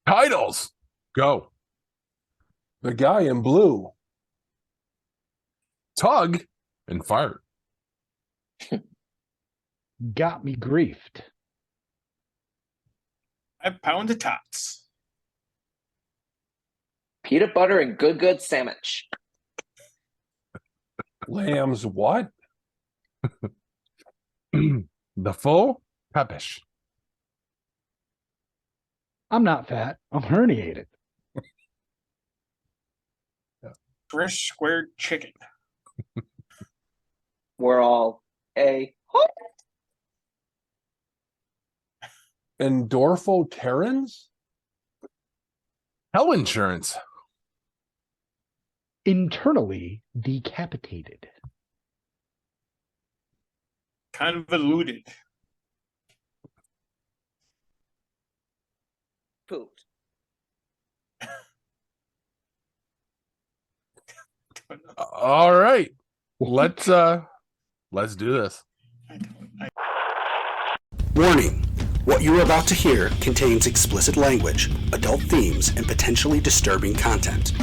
Titles. Go. The guy in blue. Tug and fire. Got me griefed. 5 pounds of tots. Peanut butter and good sandwich. Lamb's what? The full pepish. I'm not fat. I'm herniated. Fresh squared chicken. We're all a Endorphoterans? Hell insurance. Internally decapitated. Convoluted. pooped. All right. Let's do this. Warning. What you are about to hear contains explicit language, adult themes, and potentially disturbing content.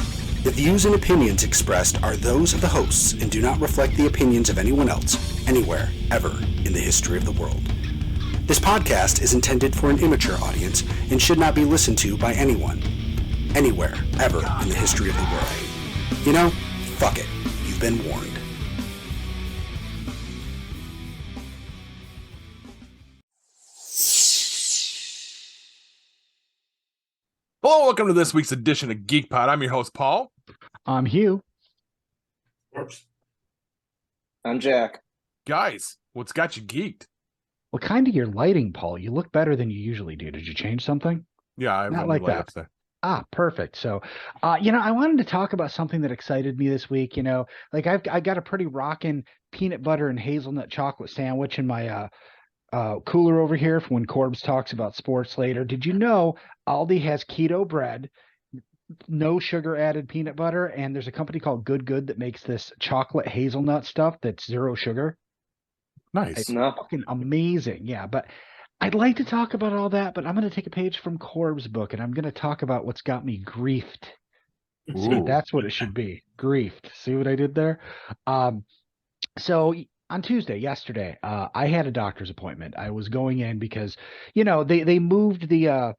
The views and opinions expressed are those of the hosts and do not reflect the opinions of anyone else, anywhere, ever, in the history of the world. This podcast is intended for an immature audience and should not be listened to by anyone, anywhere, ever, in the history of the world. You know, fuck it. You've been warned. Hello, welcome to this week's edition of Geek Pod. I'm your host, Paul. I'm Hugh. I'm Jack. Guys, what's got you geeked? What kind of your lighting, Paul? You look better than you usually do. Did you change something? Yeah, I Not run like the light that. upstairs. Ah, perfect. So, I wanted to talk about something that excited me this week. I got a pretty rockin' peanut butter and hazelnut chocolate sandwich in my cooler over here for when Corbs talks about sports later. Did you know Aldi has keto bread, no sugar added peanut butter, and there's a company called Good that makes this chocolate hazelnut stuff that's zero sugar. Nice. It's No. fucking amazing. Yeah, but I'd like to talk about all that, but I'm going to take a page from Corb's book and I'm going to talk about what's got me griefed. See, Ooh. that's what it should be. Griefed. See what I did there? So on Tuesday, yesterday, I had a doctor's appointment. I was going in because, they moved the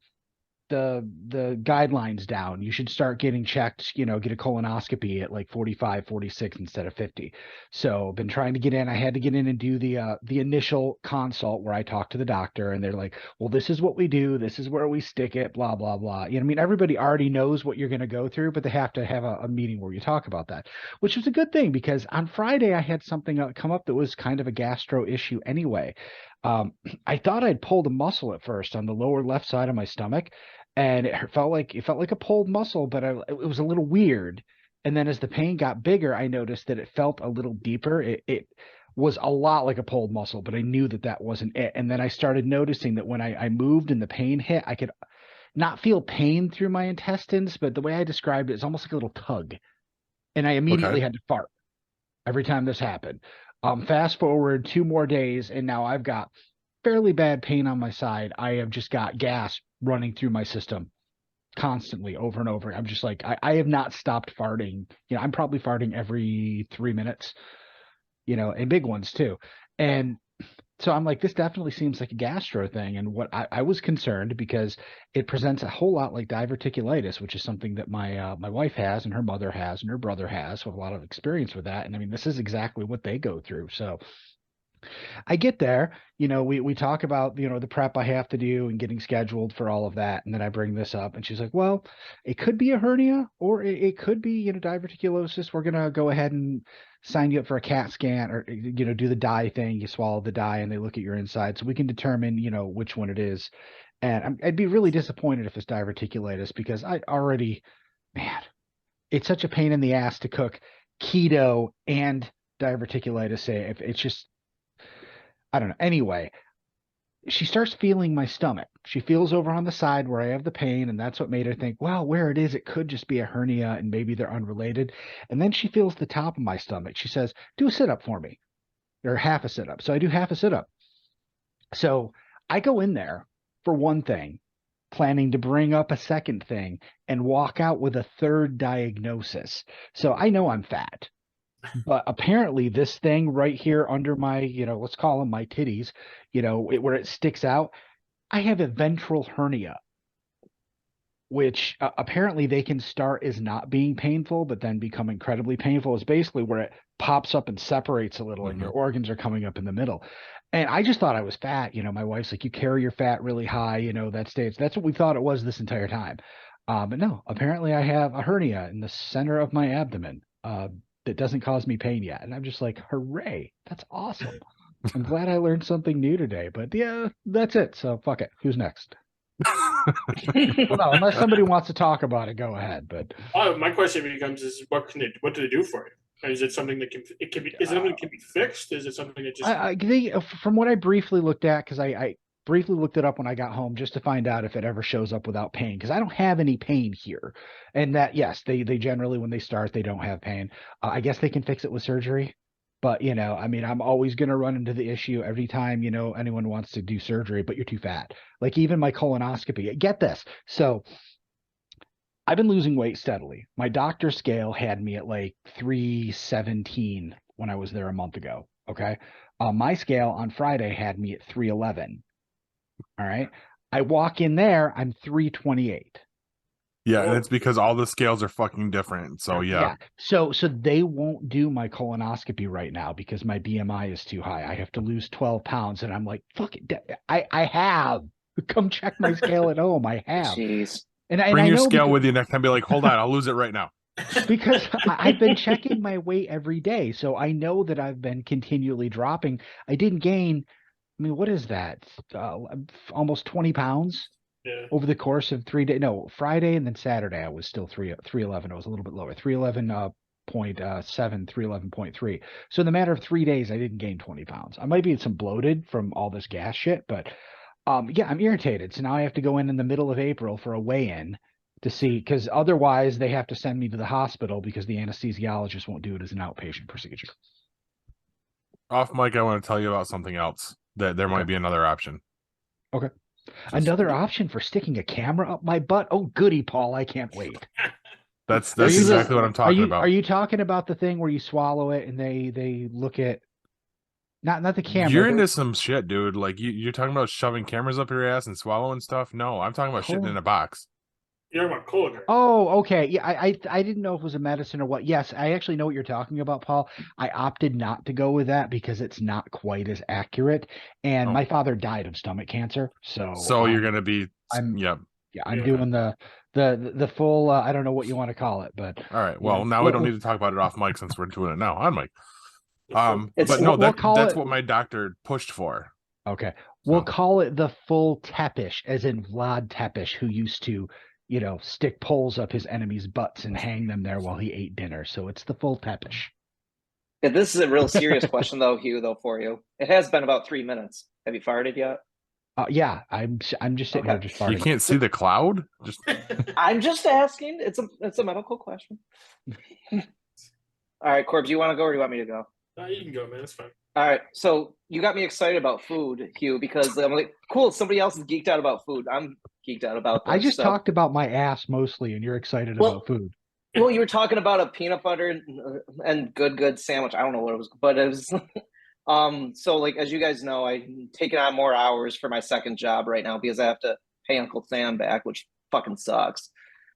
guidelines down. You should start getting checked, get a colonoscopy at like 45, 46 instead of 50. So I've been trying to get in. I had to get in and do the initial consult where I talk to the doctor and they're like, well, this is what we do. This is where we stick it, blah, blah, blah. Everybody already knows what you're going to go through, but they have to have a meeting where you talk about that, which was a good thing because on Friday I had something come up that was kind of a gastro issue anyway. I thought I'd pulled a muscle at first on the lower left side of my stomach. And it felt like a pulled muscle, but it was a little weird. And then as the pain got bigger, I noticed that it felt a little deeper. It was a lot like a pulled muscle, but I knew that wasn't it. And then I started noticing that when I moved and the pain hit, I could not feel pain through my intestines, but the way I described it is almost like a little tug. And I immediately had to fart every time this happened. Fast forward 2 more days, and now I've got fairly bad pain on my side. I have just got gas running through my system constantly over and over. I'm just like, I have not stopped farting. I'm probably farting every 3 minutes, and big ones too. And so I'm like, this definitely seems like a gastro thing. And what I was concerned because it presents a whole lot like diverticulitis, which is something that my wife has and her mother has and her brother has, with a lot of experience with that. And this is exactly what they go through. So I get there, we talk about, the prep I have to do and getting scheduled for all of that. And then I bring this up and she's like, well, it could be a hernia or it could be, diverticulosis. We're going to go ahead and sign you up for a CAT scan or, do the dye thing. You swallow the dye and they look at your inside so we can determine, which one it is. And I'd be really disappointed if it's diverticulitis because it's such a pain in the ass to cook keto and diverticulitis. If it's just, I don't know. Anyway, she starts feeling my stomach. She feels over on the side where I have the pain, and that's what made her think, well, where it is, it could just be a hernia, and maybe they're unrelated. And then she feels the top of my stomach. She says, do a sit-up for me, or half a sit-up. So I do half a sit-up. So I go in there for one thing, planning to bring up a second thing and walk out with a third diagnosis. So I know I'm fat, but apparently this thing right here under my, let's call them my titties, where it sticks out, I have a ventral hernia, which apparently they can start as not being painful, but then become incredibly painful. Is basically where it pops up and separates a little and your organs are coming up in the middle. And I just thought I was fat. My wife's like, you carry your fat really high, that stage. That's what we thought it was this entire time. But no, apparently I have a hernia in the center of my abdomen that doesn't cause me pain yet. And I'm just like, hooray, that's awesome. I'm glad I learned something new today. But yeah, that's it. So fuck it. Who's next? Well, no, unless somebody wants to talk about it, go ahead. But my question becomes: is what do they do for you? Is it something that is it something that can be fixed? Is it something that just? From what I briefly looked at, because I briefly looked it up when I got home just to find out if it ever shows up without pain, because I don't have any pain here, and that yes, they generally when they start they don't have pain. I guess they can fix it with surgery. But, I'm always going to run into the issue every time, anyone wants to do surgery, but you're too fat. Like even my colonoscopy, get this. So I've been losing weight steadily. My doctor's scale had me at like 317 when I was there a month ago. Okay. My scale on Friday had me at 311. All right. I walk in there, I'm 328. Yeah, and it's because all the scales are fucking different. So yeah. So they won't do my colonoscopy right now because my BMI is too high. I have to lose 12 pounds, and I'm like, fuck it. I have. Come check my scale at home. I have. Jeez. And Bring I your know scale with you next time. Be like, hold on, I'll lose it right now. Because I've been checking my weight every day, so I know that I've been continually dropping. I didn't gain. I mean, what is that? Almost 20 pounds. Yeah. Over the course of 3 days. No, Friday and then Saturday, I was still 311. I was a little bit lower, 311.7, 311.3. So in the matter of 3 days, I didn't gain 20 pounds. I might be some bloated from all this gas shit, but yeah, I'm irritated. So now I have to go in the middle of April for a weigh-in to see, because otherwise they have to send me to the hospital because the anesthesiologist won't do it as an outpatient procedure. Off mic, I want to tell you about something else. That there might be another option. Okay. Another option for sticking a camera up my butt? Oh, goody, Paul. I can't wait. That's exactly what I'm talking about. Are you talking about the thing where you swallow it and they look at not the camera? You're into some shit, dude. Like you're talking about shoving cameras up your ass and swallowing stuff? No, I'm talking about shitting in a box. You're talking about Cologuard. Oh, okay. Yeah, I didn't know if it was a medicine or what. Yes, I actually know what you're talking about, Paul. I opted not to go with that because it's not quite as accurate. And my father died of stomach cancer, so you're gonna be. I'm doing the full. I don't know what you want to call it, but all right. Well, now we don't need to talk about it off mic since we're doing it now on mic. It's, but no, that's what my doctor pushed for. Okay, we'll call it the full tepish, as in Vlad Tepish, who used to, stick poles up his enemies' butts and hang them there while he ate dinner. So it's the full tepish. Yeah, this is a real serious question, though, Hugh. Though for you, it has been about 3 minutes. Have you farted yet? Yeah, I'm just sitting here just farting. You can't see the cloud. Just I'm just asking. It's a medical question. All right, Corbs, you want to go or do you want me to go? You can go, man. It's fine. All right, so you got me excited about food, Hugh, because I'm like, cool. Somebody else is geeked out about food. I'm geeked out about this. I just talked about my ass mostly, and you're excited about food. Well, you were talking about a peanut butter and good sandwich. I don't know what it was, but it was. So like as you guys know, I'm taking on more hours for my second job right now because I have to pay Uncle Sam back, which fucking sucks.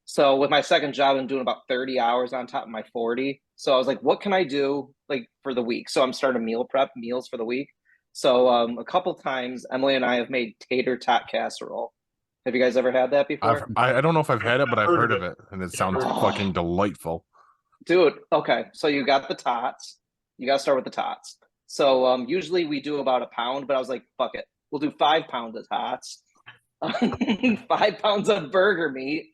So with my second job, I'm doing about 30 hours on top of my 40. So I was like, what can I do like for the week? So I'm starting to meal prep meals for the week. So a couple times, Emily and I have made tater tot casserole. Have you guys ever had that before? I don't know if I've had it, but I've heard of it, and it sounds fucking delightful. Dude, okay. So you got the tots. You got to start with the tots. So usually we do about a pound, but I was like, fuck it. We'll do 5 pounds of tots. 5 pounds of burger meat.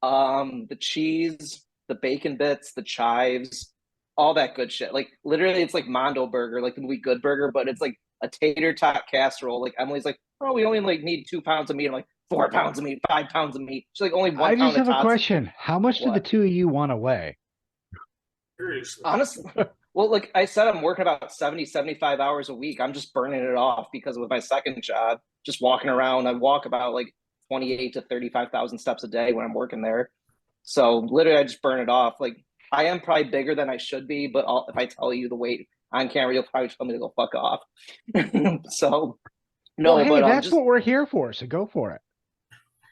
The cheese, the bacon bits, the chives, all that good shit. Like literally it's like Mondo Burger, like the movie Good Burger, but it's like a tater tot casserole. Like Emily's like, oh, we only like need 2 pounds of meat. I'm like, 4 pounds of meat, 5 pounds of meat. She's like, only 1 pound of tots. I just have a question. How much do the two of you want to weigh? Seriously. Honestly, well, like I said, I'm working about 70, 75 hours a week. I'm just burning it off because with my second job, just walking around, I walk about like 28 to 35,000 steps a day when I'm working there. So literally I just burn it off. Like I am probably bigger than I should be, but if I tell you the weight on camera, you'll probably tell me to go fuck off. So no, well, hey, but that's what we're here for. So go for it.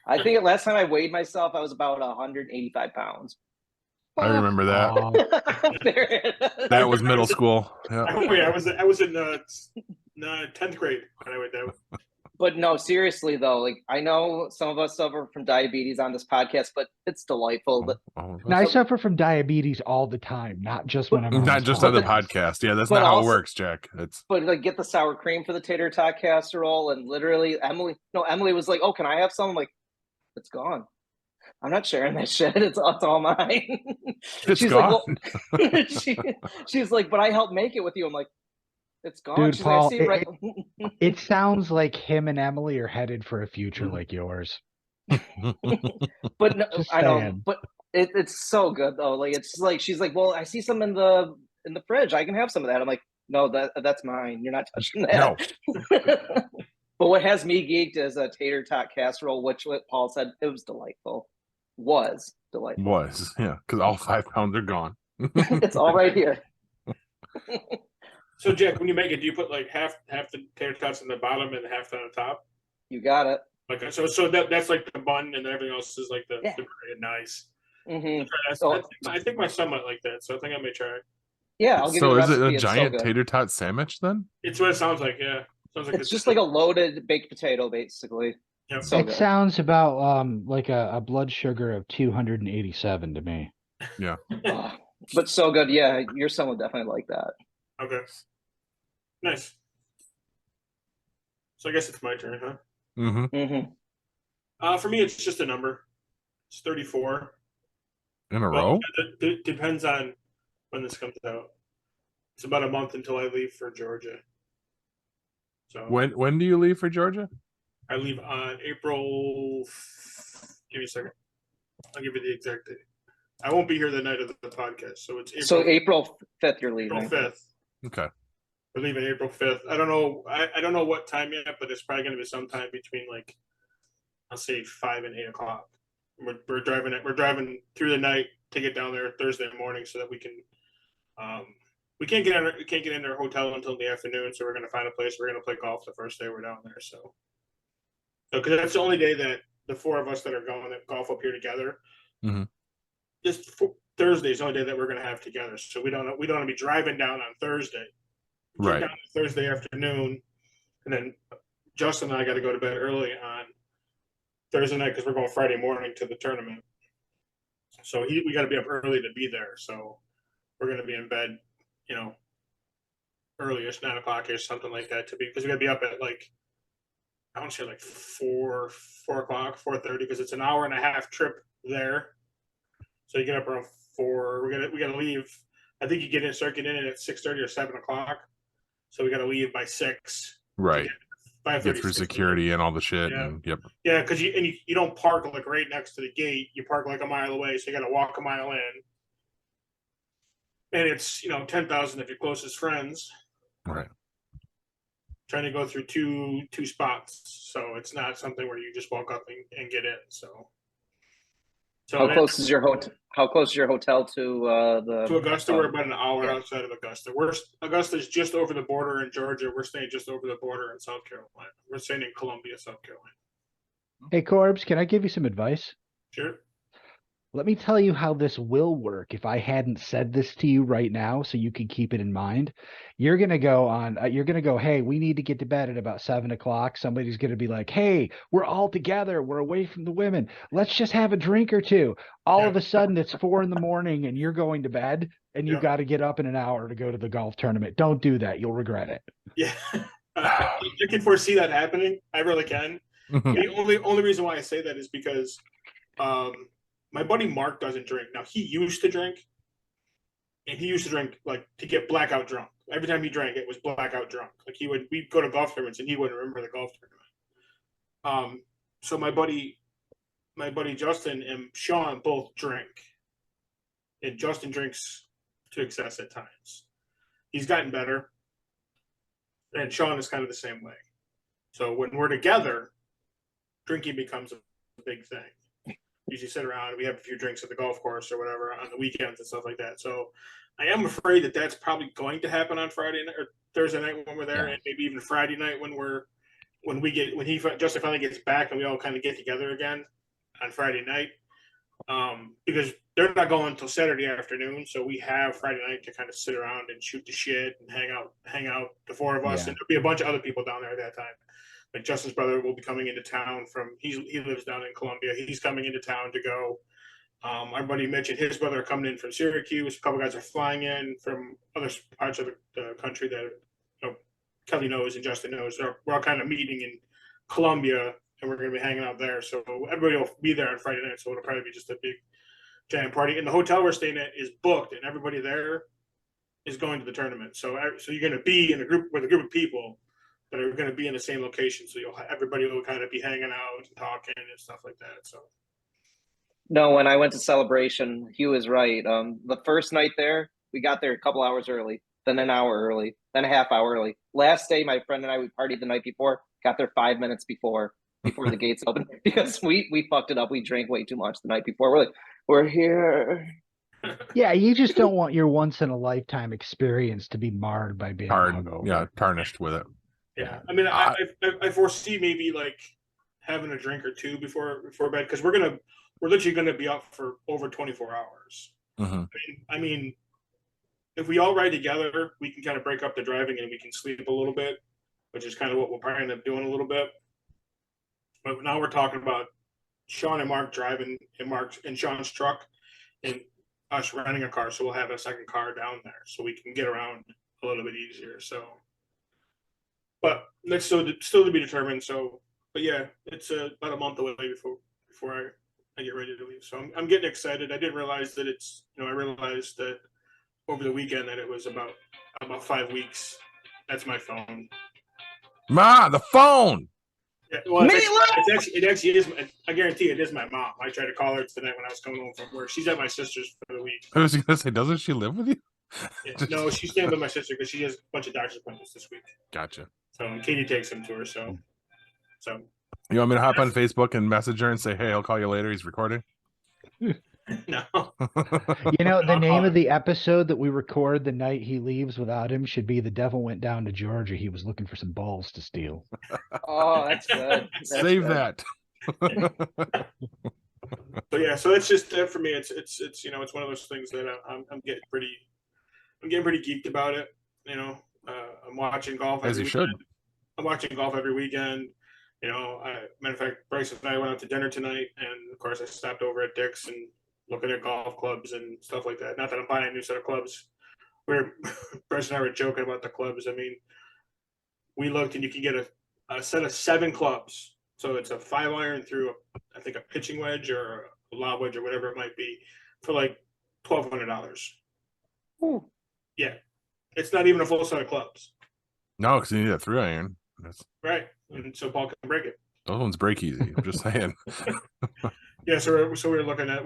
I think last time I weighed myself, I was about 185 pounds. I remember that. That was middle school. Yeah. Oh, yeah, I was in 10th grade when I went down. But no, seriously though, like I know some of us suffer from diabetes on this podcast, but it's delightful. But and I suffer from diabetes all the time, not just when I'm on not just on the podcast. Yeah, that's not how it works, Jack. It's but like get the sour cream for the tater tot casserole, and literally Emily was like, "Oh, can I have some?" I'm like, it's gone. I'm not sharing that shit. It's all mine. It's she's gone. Like, well, she's like, but I helped make it with you. I'm like, it's gone. Dude, she's Paul, like, it sounds like him and Emily are headed for a future like yours. But no, I know, but it's so good though. Like it's like she's like, well, I see some in the fridge. I can have some of that. I'm like, no, that's mine. You're not touching that. No. But what has me geeked is a tater tot casserole, which what Paul said, it was delightful. Was delightful. Yeah, because all 5 pounds are gone. It's all right here. So Jack, when you make it, do you put like half the tater tots in the bottom and half on the top? You got it. Like so that's like the bun, and then everything else is like the very nice. So, I think my son might like that, so I think I may try it. Yeah, I'll give you So the is it recipe. a It's giant so good. tater tot sandwich then? It's what it sounds like. Yeah, sounds like It's just like a loaded baked potato, basically. Yep. So it good. sounds about like a blood sugar of 287 to me. Yeah. Oh, but so good. Yeah, your son would definitely like that. Okay. Nice. So I guess it's my turn, huh? Mm-hmm. For me, it's just a number. It's 34. In a row? It depends on when this comes out. It's about a month until I leave for Georgia. So When do you leave for Georgia? I leave on April. Give me a second. I'll give you the exact date. I won't be here the night of the podcast, so it's April 5th. You're leaving. April 5th. Okay. We're leaving April 5th. I don't know. I don't know what time yet, but it's probably going to be sometime between like I'll say 5 and 8 o'clock. We're driving it. We're driving through the night to get down there Thursday morning so that we can. We can't get in our hotel until the afternoon, so we're going to find a place. We're going to play golf the first day we're down there. So because that's the only day that the 4 of us that are going that golf up here together. Mm-hmm. Just Thursday is the only day that we're going to have together. So we don't want to be driving down on Thursday. Right. Down Thursday afternoon, and then Justin and I got to go to bed early on Thursday night because we're going Friday morning to the tournament. So we got to be up early to be there. So we're going to be in bed, early-ish, 9 o'clock-ish, something like that, because we got to be up at like I want to say like 4 o'clock, 4:30, because it's an hour and a half trip there. So you get up around 4. We got to leave. I think you start getting in at 6:30 or 7 o'clock. So we got to leave by 6. Right. 5:30, Get through security and all the shit. Yeah. And, yep. Yeah, because you don't park like right next to the gate. You park like a mile away, so you got to walk a mile in. And it's 10,000 of your closest friends. Right. Trying to go through two spots, so it's not something where you just walk up and get in. So how close is your hotel? How close is your hotel to Augusta? We're about an hour outside of Augusta. Augusta's just over the border in Georgia. We're staying just over the border in South Carolina. We're staying in Columbia, South Carolina. Hey, Corbs, can I give you some advice? Sure. Let me tell you how this will work if I hadn't said this to you right now so you can keep it in mind. You're going to go, hey, we need to get to bed at about 7 o'clock. Somebody's going to be like, hey, we're all together. We're away from the women. Let's just have a drink or two. All of a sudden it's 4 a.m. and you're going to bed and you've got to get up in an hour to go to the golf tournament. Don't do that. You'll regret it. Yeah. I can foresee that happening. I really can. The only reason why I say that is because my buddy Mark doesn't drink. Now, he used to drink, and he used to drink like to get blackout drunk. Every time he drank, it was blackout drunk. Like we'd go to golf tournaments, and he wouldn't remember the golf tournament. So my buddy Justin and Sean both drink, and Justin drinks to excess at times. He's gotten better, and Sean is kind of the same way. So when we're together, drinking becomes a big thing. Usually sit around and we have a few drinks at the golf course or whatever on the weekends and stuff like that. So I am afraid that that's probably going to happen on Friday night or Thursday night when we're there, and maybe even Friday night when Justin finally gets back and we all kind of get together again on Friday night. Because they're not going until Saturday afternoon, so we have Friday night to kind of sit around and shoot the shit and hang out, the four of us, and there'll be a bunch of other people down there at that time. Like Justin's brother will be coming into town he lives down in Columbia. He's coming into town to go. Our buddy Mitch and his brother are coming in from Syracuse. A couple guys are flying in from other parts of the country that Kelly knows and Justin knows. We're all kind of meeting in Columbia, and we're going to be hanging out there. So everybody will be there on Friday night. So it'll probably be just a big giant party. And the hotel we're staying at is booked, and everybody there is going to the tournament. So you're going to be in a group with a group of people that are going to be in the same location. So everybody will kind of be hanging out and talking and stuff like that. So. No, when I went to Celebration, Hugh is right. The first night there, we got there a couple hours early, then an hour early, then a half hour early. Last day, my friend and I, we partied the night before, got there 5 minutes before the gates opened because we fucked it up. We drank way too much the night before. We're like, we're here. Yeah, you just don't want your once in a lifetime experience to be marred by being hungover. Yeah, tarnished with it. Yeah, I mean, I foresee maybe like having a drink or two before bed because we're literally gonna be up for over 24 hours. Mm-hmm. I mean, if we all ride together, we can kind of break up the driving and we can sleep a little bit, which is kind of what we'll probably end up doing a little bit. But now we're talking about Sean and Mark driving in Sean's truck and us renting a car. So we'll have a second car down there so we can get around a little bit easier. So, but that's still to be determined. So, but yeah, it's about a month away before I get ready to leave. So I'm getting excited. I didn't realize that I realized that over the weekend that it was about 5 weeks. That's my phone. Ma, the phone. Yeah, well, it actually is. I guarantee it is my mom. I tried to call her tonight when I was coming home from work. She's at my sister's for the week. I was gonna say, doesn't she live with you? Yeah, no, she's staying with my sister because she has a bunch of doctor's appointments this week. Gotcha. So Katie takes him to her. So you want me to hop on Facebook and message her and say, "Hey, I'll call you later. He's recording." no. The name of the episode that we record the night he leaves without him should be "The Devil Went Down to Georgia. He was looking for some balls to steal." Oh, that's good. Save that. So yeah, so it's just for me. It's it's one of those things that I'm getting pretty geeked about it. I'm watching golf as you should. I'm watching golf every weekend. Matter of fact, Bryce and I went out to dinner tonight, and of course I stopped over at Dick's and looking at golf clubs and stuff like that. Not that I'm buying a new set of clubs. Bryce and I were joking about the clubs. I mean, we looked and you can get a set of 7 clubs. So it's a 5-iron through I think a pitching wedge or a lob wedge or whatever it might be for like $1,200. Yeah, it's not even a full set of clubs. No, because you need a 3-iron. Right, and so Paul can break it. Those ones break easy. I'm just saying. Yeah, so we're looking at.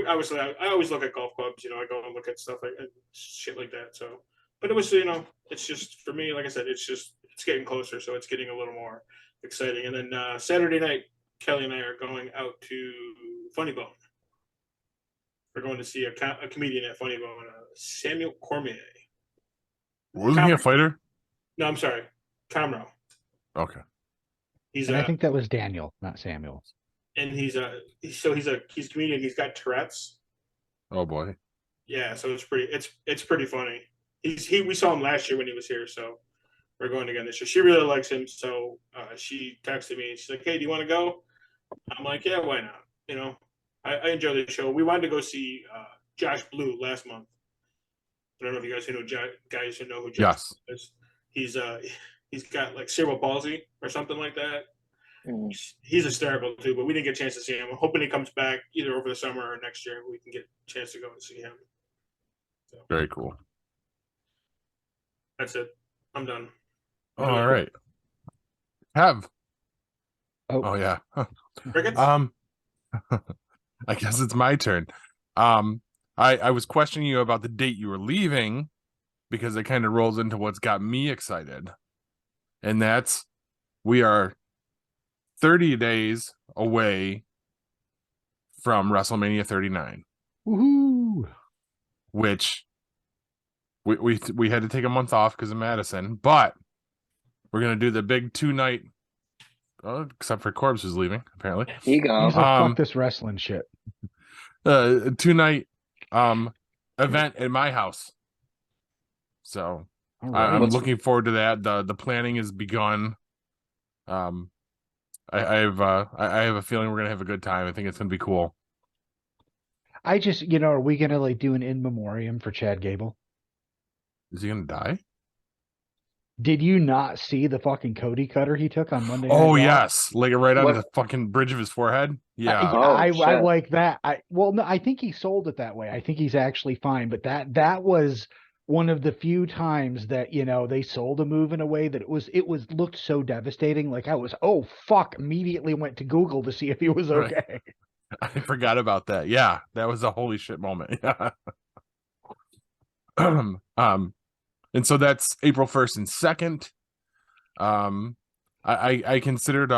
Obviously, I always look at golf clubs. I go and look at stuff like shit like that. So, but it was it's just for me. Like I said, it's getting closer, so it's getting a little more exciting. And then Saturday night, Kelly and I are going out to Funny Bone. We're going to see a comedian at Funny Bone, Samuel Cormier. Wasn't he a fighter? No, I'm sorry, Camro. Okay. I think that was Daniel, not Samuel. And he's a comedian. He's got Tourette's. Oh boy. Yeah, so it's pretty funny. We saw him last year when he was here, so we're going again this year. She really likes him, so she texted me. She's like, "Hey, do you want to go?" I'm like, "Yeah, why not?" I enjoy the show. We wanted to go see Josh Blue last month. I don't know if you guys know who Josh is. He's got like cerebral palsy or something like that. He's hysterical too, but we didn't get a chance to see him. I'm hoping he comes back either over the summer or next year. We can get a chance to go and see him. So, very cool. That's it. I'm done. All right. Have. Oh yeah. Crickets? I guess it's my turn. I was questioning you about the date you were leaving because it kind of rolls into what's got me excited. And that's we are 30 days away from WrestleMania 39, Woohoo! which we had to take a month off because of Madison, but we're gonna do the big 2-night. Except for Corbs who's leaving apparently. Here you go. He's like, fuck this wrestling shit. 2-night event in my house. So All right. I'm looking forward to that. The planning has begun. I have a feeling we're gonna have a good time. I think it's gonna be cool. I just, are we gonna like do an in memoriam for Chad Gable? Is he gonna die? Did you not see the fucking Cody cutter he took on Monday? Oh Night Raw? yes, like right on What? the fucking bridge of his forehead. Yeah. I shit. like that. No, I think he sold it that way. I think he's actually fine, but that was one of the few times that they sold a move in a way that it was looked so devastating. Like I was, oh fuck, immediately went to Google to see if he was Right. okay. I forgot about that. Yeah, that was a holy shit moment. Yeah. And so that's April 1st and 2nd. I considered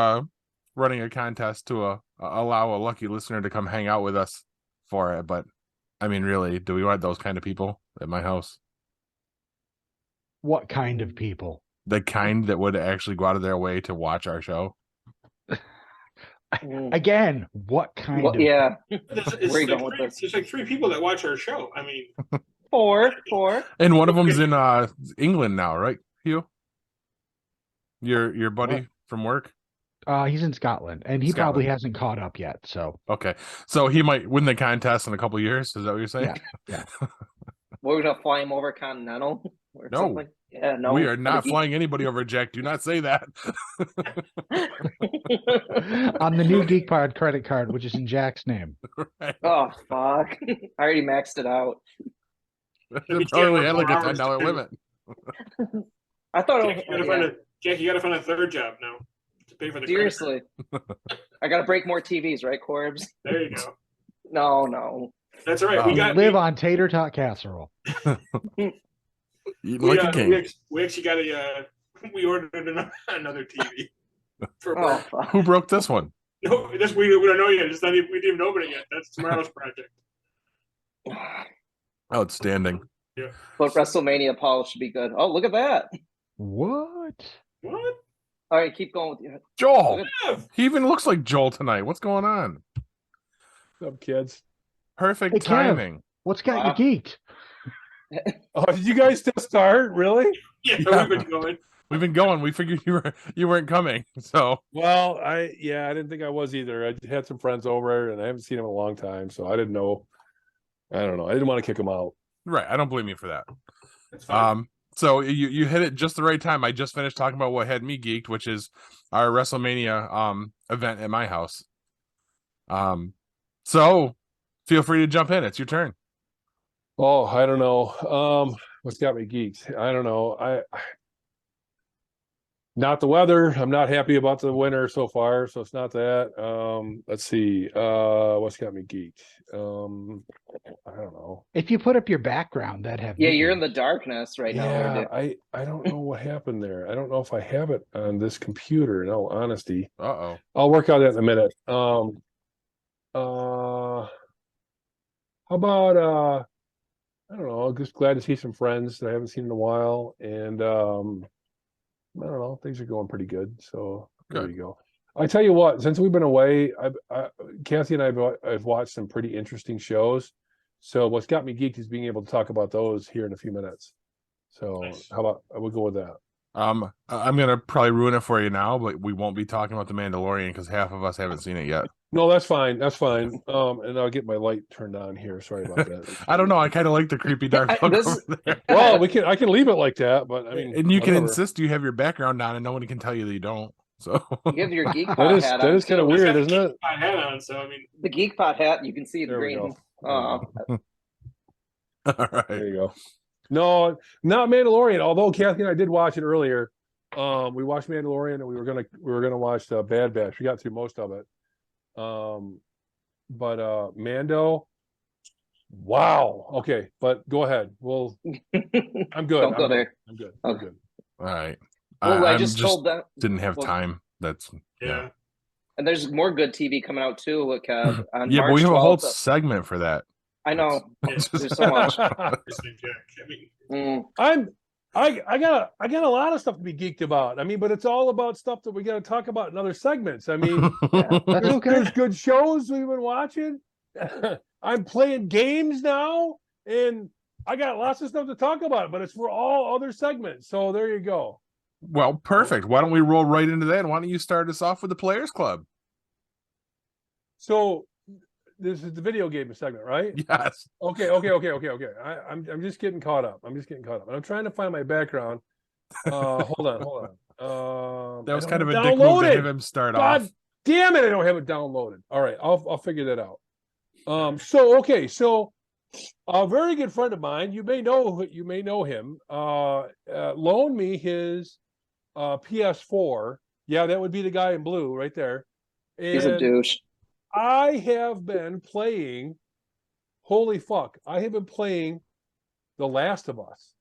running a contest to allow a lucky listener to come hang out with us for it, but I mean, really, do we want those kind of people at my house? What kind of people? The kind that would actually go out of their way to watch our show? Again, what kind of? Yeah. It's Where you like going with three- this? There's like 3 people that watch our show. I mean, Four. And one of them's in England now, right, Hugh? Your buddy What? from work? He's in Scotland, and he probably hasn't caught up yet. So Okay, so he might win the contest in a couple years. Is that what you're saying? Yeah. We're gonna fly him over Continental or No. something. Yeah, no. We are not But he- flying anybody over, Jack. Do not say that. on the new Geek Pod credit card, which is in Jack's name. Right. Oh fuck! I already maxed it out. They probably had like a hours, $10 too. limit. I thought. Jack, you gotta find a third job now to pay for the credit Seriously, I gotta break more TVs, right, Corbs? card. There you go. No. That's all right. We Live on tater tot casserole. Eating like a king. we actually got we ordered another TV. For Oh Mark. fuck! Who broke this one? No, we don't know yet. We didn't even open it yet. That's tomorrow's project. Outstanding. But WrestleMania, Paul, should be good. Oh, look at that! What? What? All right, keep going with you. Joel. Yeah. He even looks like Joel tonight. What's going on? What's up, kids? Perfect Hey, Kev. timing. What's got Wow. you geeked? Oh, did you guys still start? Really? Yeah, Yeah. we've been going. We've been going. We figured you weren't coming. So Well, I didn't think I was either. I had some friends over and I haven't seen them in a long time, so I didn't know. I don't know. I didn't want to kick them out. right. I don't blame you for that. That's fine. So you hit it just the right time. I just finished talking about what had me geeked, which is our WrestleMania event at my house. So feel free to jump in. It's your turn. Oh, I don't know. What's got me geeked? I don't know. Not the weather. I'm not happy about the winter so far, so it's not that. Let's see. What's got me geeked? I don't know. If you put up your background, that'd have. Yeah, me you're in geeked. the darkness right now. Yeah, Dude. I don't know what happened there. I don't know if I have it on this computer, in all honesty. Uh-oh. I'll work on that in a minute. How about I don't know, just glad to see some friends that I haven't seen in a while. And I don't know, things are going pretty good. So there Good. you go. I tell you what, since we've been away, Kathy and I've watched some pretty interesting shows. So what's got me geeked is being able to talk about those here in a few minutes. So Nice. how about we'll go with that. I'm gonna probably ruin it for you now, but we won't be talking about the Mandalorian because half of us haven't seen it yet. No, that's fine. That's fine. And I'll get my light turned on here. Sorry about that. I don't know. I kind of like the creepy dark I- look this- over there. Well, I can leave it like that, but I mean, And you can whatever. insist you have your background on, and no one can tell you that you don't. So You have your geek pot That hat is on. kind of too. weird, isn't it? I had on, so I mean, The geek pot hat, you can see the There we green. go. all right. There you go. No, not Mandalorian. Although Kathy and I did watch it earlier. We watched Mandalorian, and we were gonna watch Bad Batch. We got through most of it. But Mando, wow. Okay, but go ahead. Well, I'm good. Don't go there. I'm good. I'm Okay. good. All right. Well, I I'm just told that. didn't have well, time. That's yeah. And there's more good TV coming out too. Look, on Yeah, March but we have a whole 12th. segment for that. I know. It's There's so much. Interesting, Jack. I mean, I got a lot of stuff to be geeked about. I mean, but it's all about stuff that we got to talk about in other segments. I mean, That's okay. there's good shows we've been watching. I'm playing games now, and I got lots of stuff to talk about, but it's for all other segments. So there you go. Well, perfect. Why don't we roll right into that? Why don't you start us off with the Players Club? So this is the video game segment, right? Yes. Okay. I'm just getting caught up. And I'm trying to find my background. Hold on. That was I kind of don't a dick move to download have it. him start God off. damn it! I don't have it downloaded. All right, I'll figure that out. So a very good friend of mine, you may know him, loaned me his PS4. Yeah, that would be the guy in blue right there. And He's a douche. I have been playing. Holy fuck! I have been playing The Last of Us.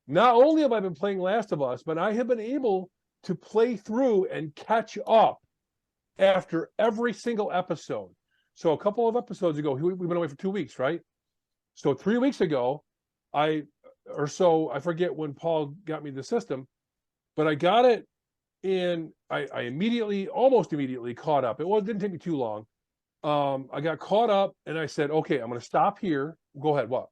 Not only have I been playing Last of Us, but I have been able to play through and catch up after every single episode. So a couple of episodes ago, we've been away for 2 weeks, right? So 3 weeks ago, I forget when Paul got me the system, but I got it, and I almost immediately caught up. It didn't take me too long. I got caught up, and I said, okay, I'm going to stop here. Go ahead. What?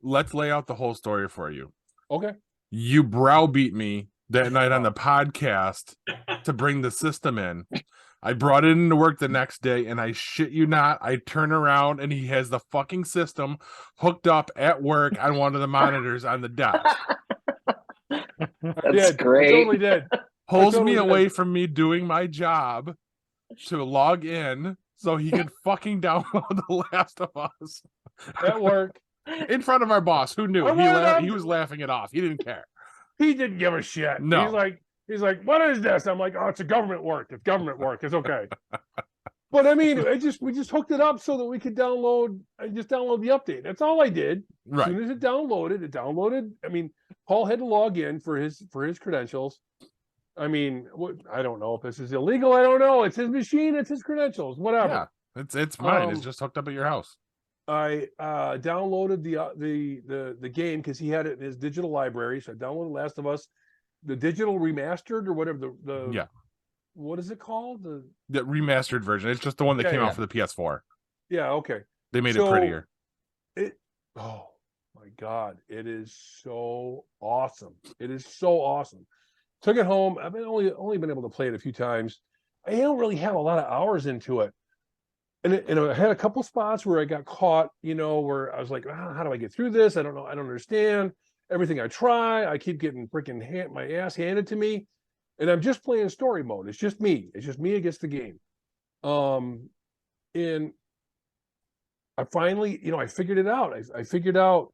Let's lay out the whole story for you. Okay. You browbeat me that night on the podcast to bring the system in. I brought it into work the next day, and I shit you not, I turn around and he has the fucking system hooked up at work on one of the monitors on the desk. That's great. I totally did. Pulls me away from me doing my job to log in so he could fucking download The Last of Us. At work. In front of our boss, who knew? He was laughing it off. He didn't care. He didn't give a shit. No. He's like, what is this? I'm like, oh, it's a government work. It's government work. It's okay. But I mean, we just hooked it up so that we could download the update. That's all I did. Right. As soon as it downloaded. I mean, Paul had to log in for his credentials. I mean, I don't know if this is illegal. I don't know. It's his machine. It's his credentials. Whatever. Yeah, it's mine. It's just hooked up at your house. I downloaded the game because he had it in his digital library. So I downloaded Last of Us, the digital remastered or whatever. Yeah. What is it called? The remastered version. It's just the one that came out for the PS4. Yeah. Okay. They made it prettier. Oh my God! It is so awesome. It is so awesome. Took it home. I've been only been able to play it a few times. I don't really have a lot of hours into it. And I had a couple spots where I got caught, where I was like, how do I get through this? I don't know. I don't understand. Everything I try, I keep getting freaking my ass handed to me. And I'm just playing story mode. It's just me. It's just me against the game. And I finally, I figured it out. I figured out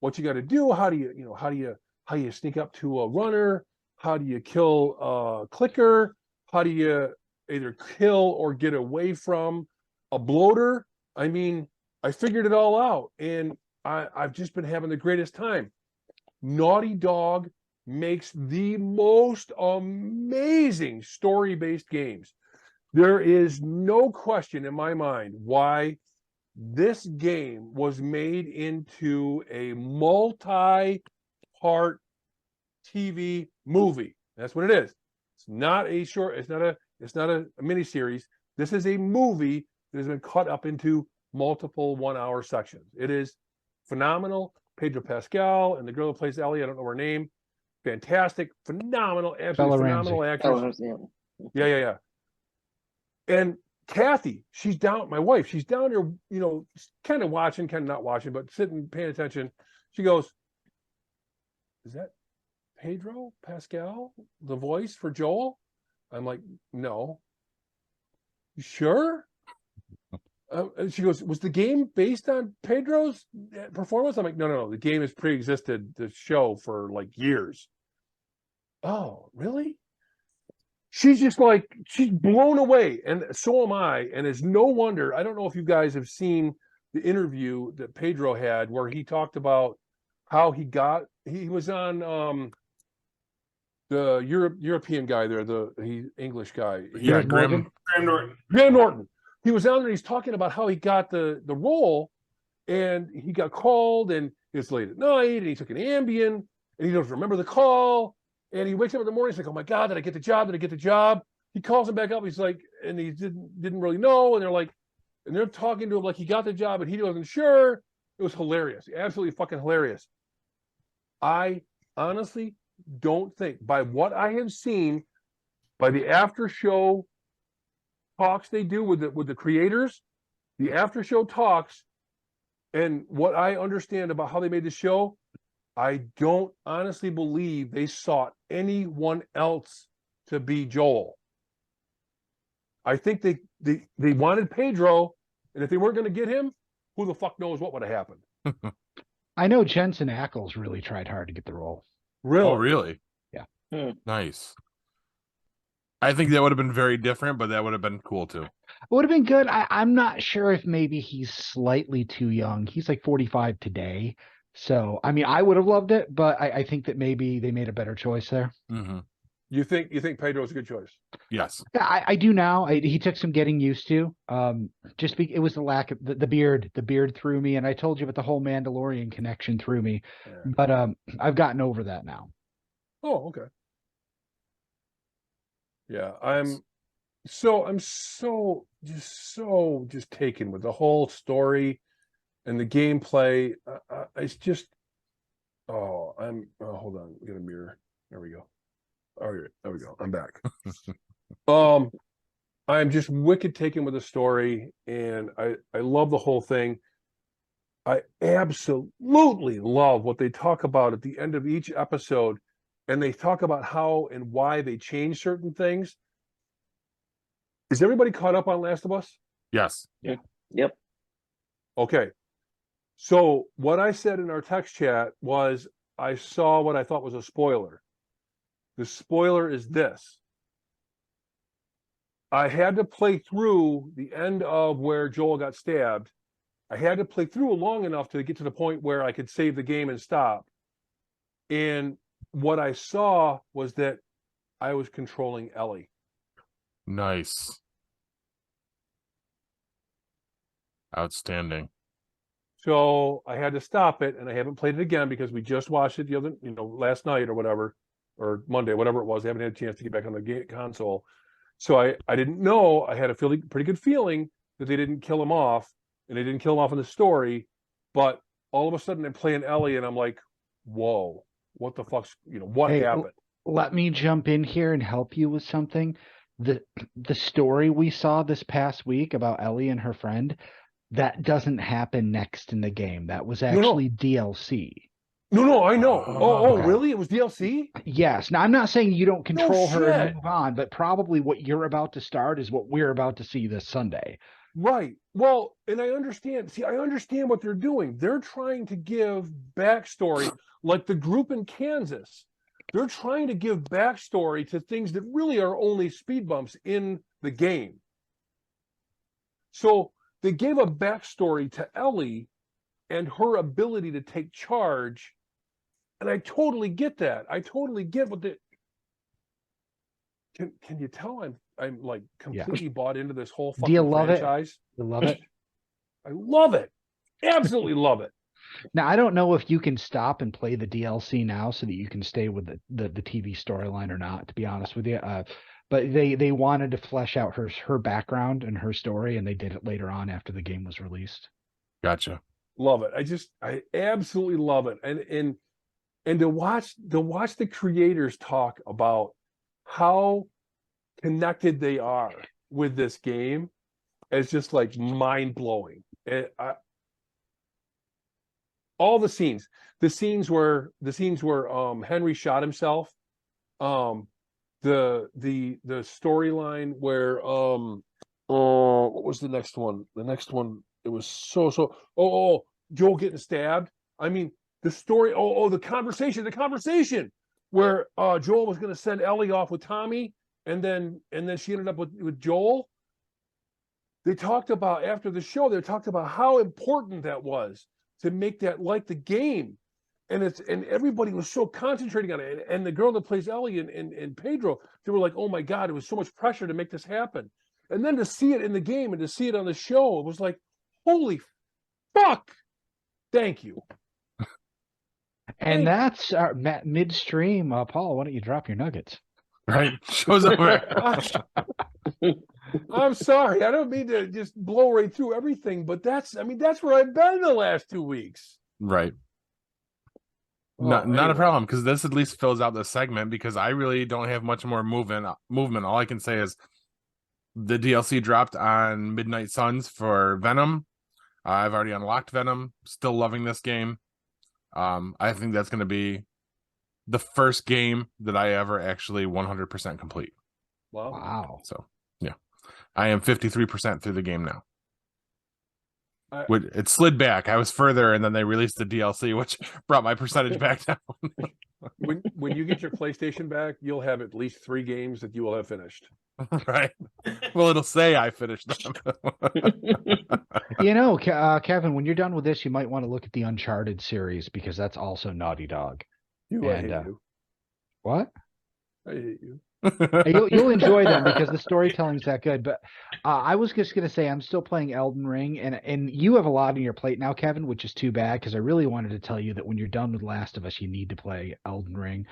what you got to do. How do you sneak up to a runner? How do you kill a clicker? How do you either kill or get away from a bloater? I mean, I figured it all out, and I've just been having the greatest time. Naughty Dog makes the most amazing story-based games. There is no question in my mind why this game was made into a multi-part TV movie. That's what it is. It's not a short. It's not a miniseries. This is a movie that has been cut up into multiple 1 hour sections. It is phenomenal. Pedro Pascal and the girl who plays Ellie, I don't know her name. Fantastic, phenomenal, absolutely phenomenal actress. Yeah. And Kathy, she's down. My wife, she's down here, kind of watching, kind of not watching, but sitting, paying attention. She goes, "Is that Pedro Pascal, the voice for Joel?" I'm like, "No." "You sure?" And she goes, "Was the game based on Pedro's performance?" I'm like, no. The game has pre-existed the show for like years. "Oh, really?" She's just like, she's blown away. And so am I. And it's no wonder. I don't know if you guys have seen the interview that Pedro had where he talked about how he was on European guy there, the English guy. Yeah, Piers Grim. Morgan? Graham Norton. Graham Norton. He was down there. He's talking about how he got the role, and he got called, and it's late at night, and he took an Ambien, and he doesn't remember the call, and he wakes up in the morning. He's like, "Oh my God, did I get the job? Did I get the job?" He calls him back up. He's like, and he didn't really know, and they're like, and they're talking to him like he got the job, and he wasn't sure. It was hilarious, absolutely fucking hilarious. I honestly don't think, by what I have seen, by the after show talks they do with the creators, the after show talks, and what I understand about how they made the show, I don't honestly believe they sought anyone else to be Joel. I think they wanted Pedro, and if they weren't going to get him, who the fuck knows what would have happened. I know Jensen Ackles really tried hard to get the role. Really? Oh, really? Yeah. Nice. I think that would have been very different, but that would have been cool too. It would have been good. I'm not sure if maybe he's slightly too young. He's like 45 today. So, I mean, I would have loved it, but I think that maybe they made a better choice there. Mm-hmm. You think Pedro's a good choice? Yes. Yeah, I do now. He took some getting used to. It was the lack of the beard. The beard threw me, and I told you about the whole Mandalorian connection threw me. Yeah. But I've gotten over that now. Oh, okay. Yeah, I'm so just taken with the whole story and the gameplay. It's just, hold on, we got a mirror. There we go. All right, there we go. I'm back. I'm just wicked taken with the story, and I love the whole thing. I absolutely love what they talk about at the end of each episode, and they talk about how and why they change certain things. Is everybody caught up on Last of Us? Yes. Yep. Okay. So what I said in our text chat was I saw what I thought was a spoiler. The spoiler is this. I had to play through the end of where Joel got stabbed. I had to play through long enough to get to the point where I could save the game and stop. And what I saw was that I was controlling Ellie. Nice. Outstanding. So I had to stop it, and I haven't played it again because we just watched it last night or whatever, or Monday, whatever it was. I haven't had a chance to get back on the console. So I didn't know. I had a pretty good feeling that they didn't kill him off, and they didn't kill him off in the story. But all of a sudden, I'm playing Ellie, and I'm like, whoa, what the fuck's, what happened? Let me jump in here and help you with something. The story we saw this past week about Ellie and her friend, that doesn't happen next in the game. That was actually DLC. No, I know. Okay. Really? It was DLC? Yes. Now, I'm not saying you don't control her and shit. move on, but probably what you're about to start is what we're about to see this Sunday. Right. Well, and I understand. See, I understand what they're doing. They're trying to give backstory, like the group in Kansas. They're trying to give backstory to things that really are only speed bumps in the game. So they gave a backstory to Ellie and her ability to take charge. And I totally get that. I totally get what the... Can you tell I'm like completely bought into this whole fucking Do you love franchise? You love it? I love it. Absolutely love it. Now, I don't know if you can stop and play the DLC now so that you can stay with the TV storyline or not, to be honest with you. But they wanted to flesh out her background and her story, and they did it later on after the game was released. Gotcha. Love it. I absolutely love it. And to watch the creators talk about how connected they are with this game is just like mind-blowing. All the scenes where Henry shot himself, the storyline where what was the next one? The next one, it was Joel getting stabbed. I mean, the story, the conversation where Joel was going to send Ellie off with Tommy, and then she ended up with Joel. They talked about, after the show, they talked about how important that was to make that like the game. and everybody was so concentrating on it. And the girl that plays Ellie and Pedro, they were like, oh my God, it was so much pressure to make this happen. And then to see it in the game and to see it on the show, it was like, holy fuck. Thank you. And that's our midstream. Paul, why don't you drop your nuggets? Right? Shows over. I'm sorry. I don't mean to just blow right through everything, but that's where I've been the last 2 weeks. Right. Not a problem, because this at least fills out the segment, because I really don't have much more movement. All I can say is the DLC dropped on Midnight Suns for Venom. I've already unlocked Venom. Still loving this game. I think that's going to be the first game that I ever actually 100% complete. Wow. So, yeah. I am 53% through the game now. It slid back. I was further, and then they released the DLC, which brought my percentage back down. when you get your PlayStation back, you'll have at least 3 games that you will have finished. Right. Well, it'll say I finished them. You know, Kevin, when you're done with this, you might want to look at the Uncharted series, because that's also Naughty Dog. I hate you. What? I hate you. You'll enjoy them because the storytelling's that good. But I was just going to say, I'm still playing Elden Ring, and you have a lot on your plate now, Kevin, which is too bad, because I really wanted to tell you that when you're done with Last of Us, you need to play Elden Ring.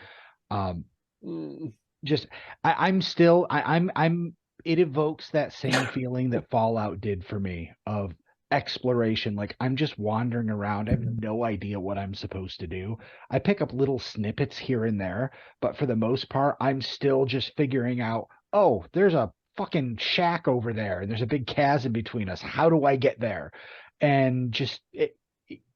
It evokes that same feeling that Fallout did for me of exploration. Like, I'm just wandering around. I have no idea what I'm supposed to do. I pick up little snippets here and there, but for the most part, I'm still just figuring out, oh, there's a fucking shack over there, and there's a big chasm between us. How do I get there? And just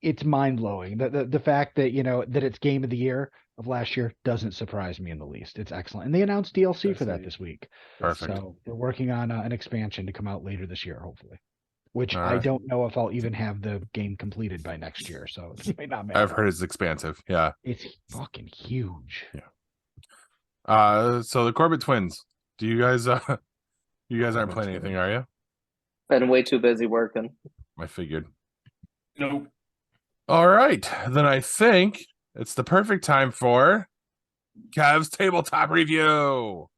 it's mind-blowing. The fact that, you know, that it's game of the year of last year doesn't surprise me in the least. It's excellent. And they announced DLC for that this week. Perfect. So we're working on an expansion to come out later this year, hopefully. Which All I right. don't know if I'll even have the game completed by next year. So it might not matter. I've heard it's expansive. Yeah. It's fucking huge. Yeah. So the Corbett twins, do you guys aren't playing anything, are you? Been way too busy working. I figured. Nope. All right. Then I think it's the perfect time for Kev's tabletop review.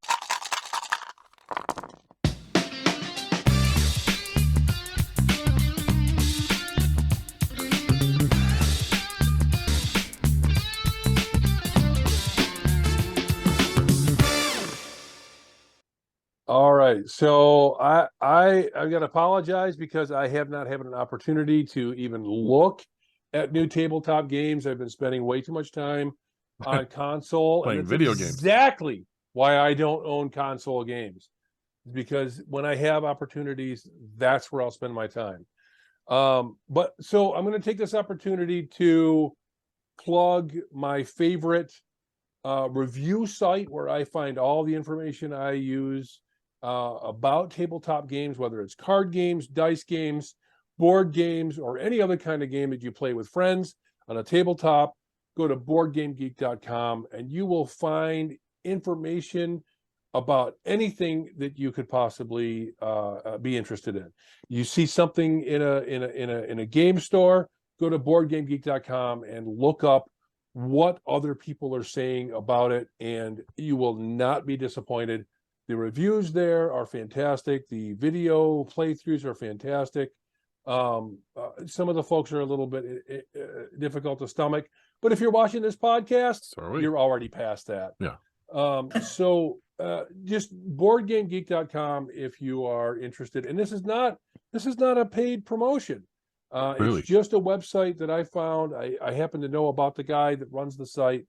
All right, so I got to apologize because I have not had an opportunity to even look at new tabletop games. I've been spending way too much time on console, Playing and video games. Exactly why I don't own console games, because when I have opportunities, that's where I'll spend my time. But so I'm going to take this opportunity to plug my favorite review site where I find all the information I use about tabletop games, whether it's card games, dice games, board games, or any other kind of game that you play with friends on a tabletop. Go to boardgamegeek.com and you will find information about anything that you could possibly be interested in. You see something in a game store, go to boardgamegeek.com and look up what other people are saying about it, and you will not be disappointed. The reviews there are fantastic. The video playthroughs are fantastic. Some of the folks are a little bit difficult to stomach, but if you're watching this podcast, you're already past that. Yeah. So just boardgamegeek.com if you are interested. And this is not a paid promotion. Really? It's just a website that I found. I happen to know about the guy that runs the site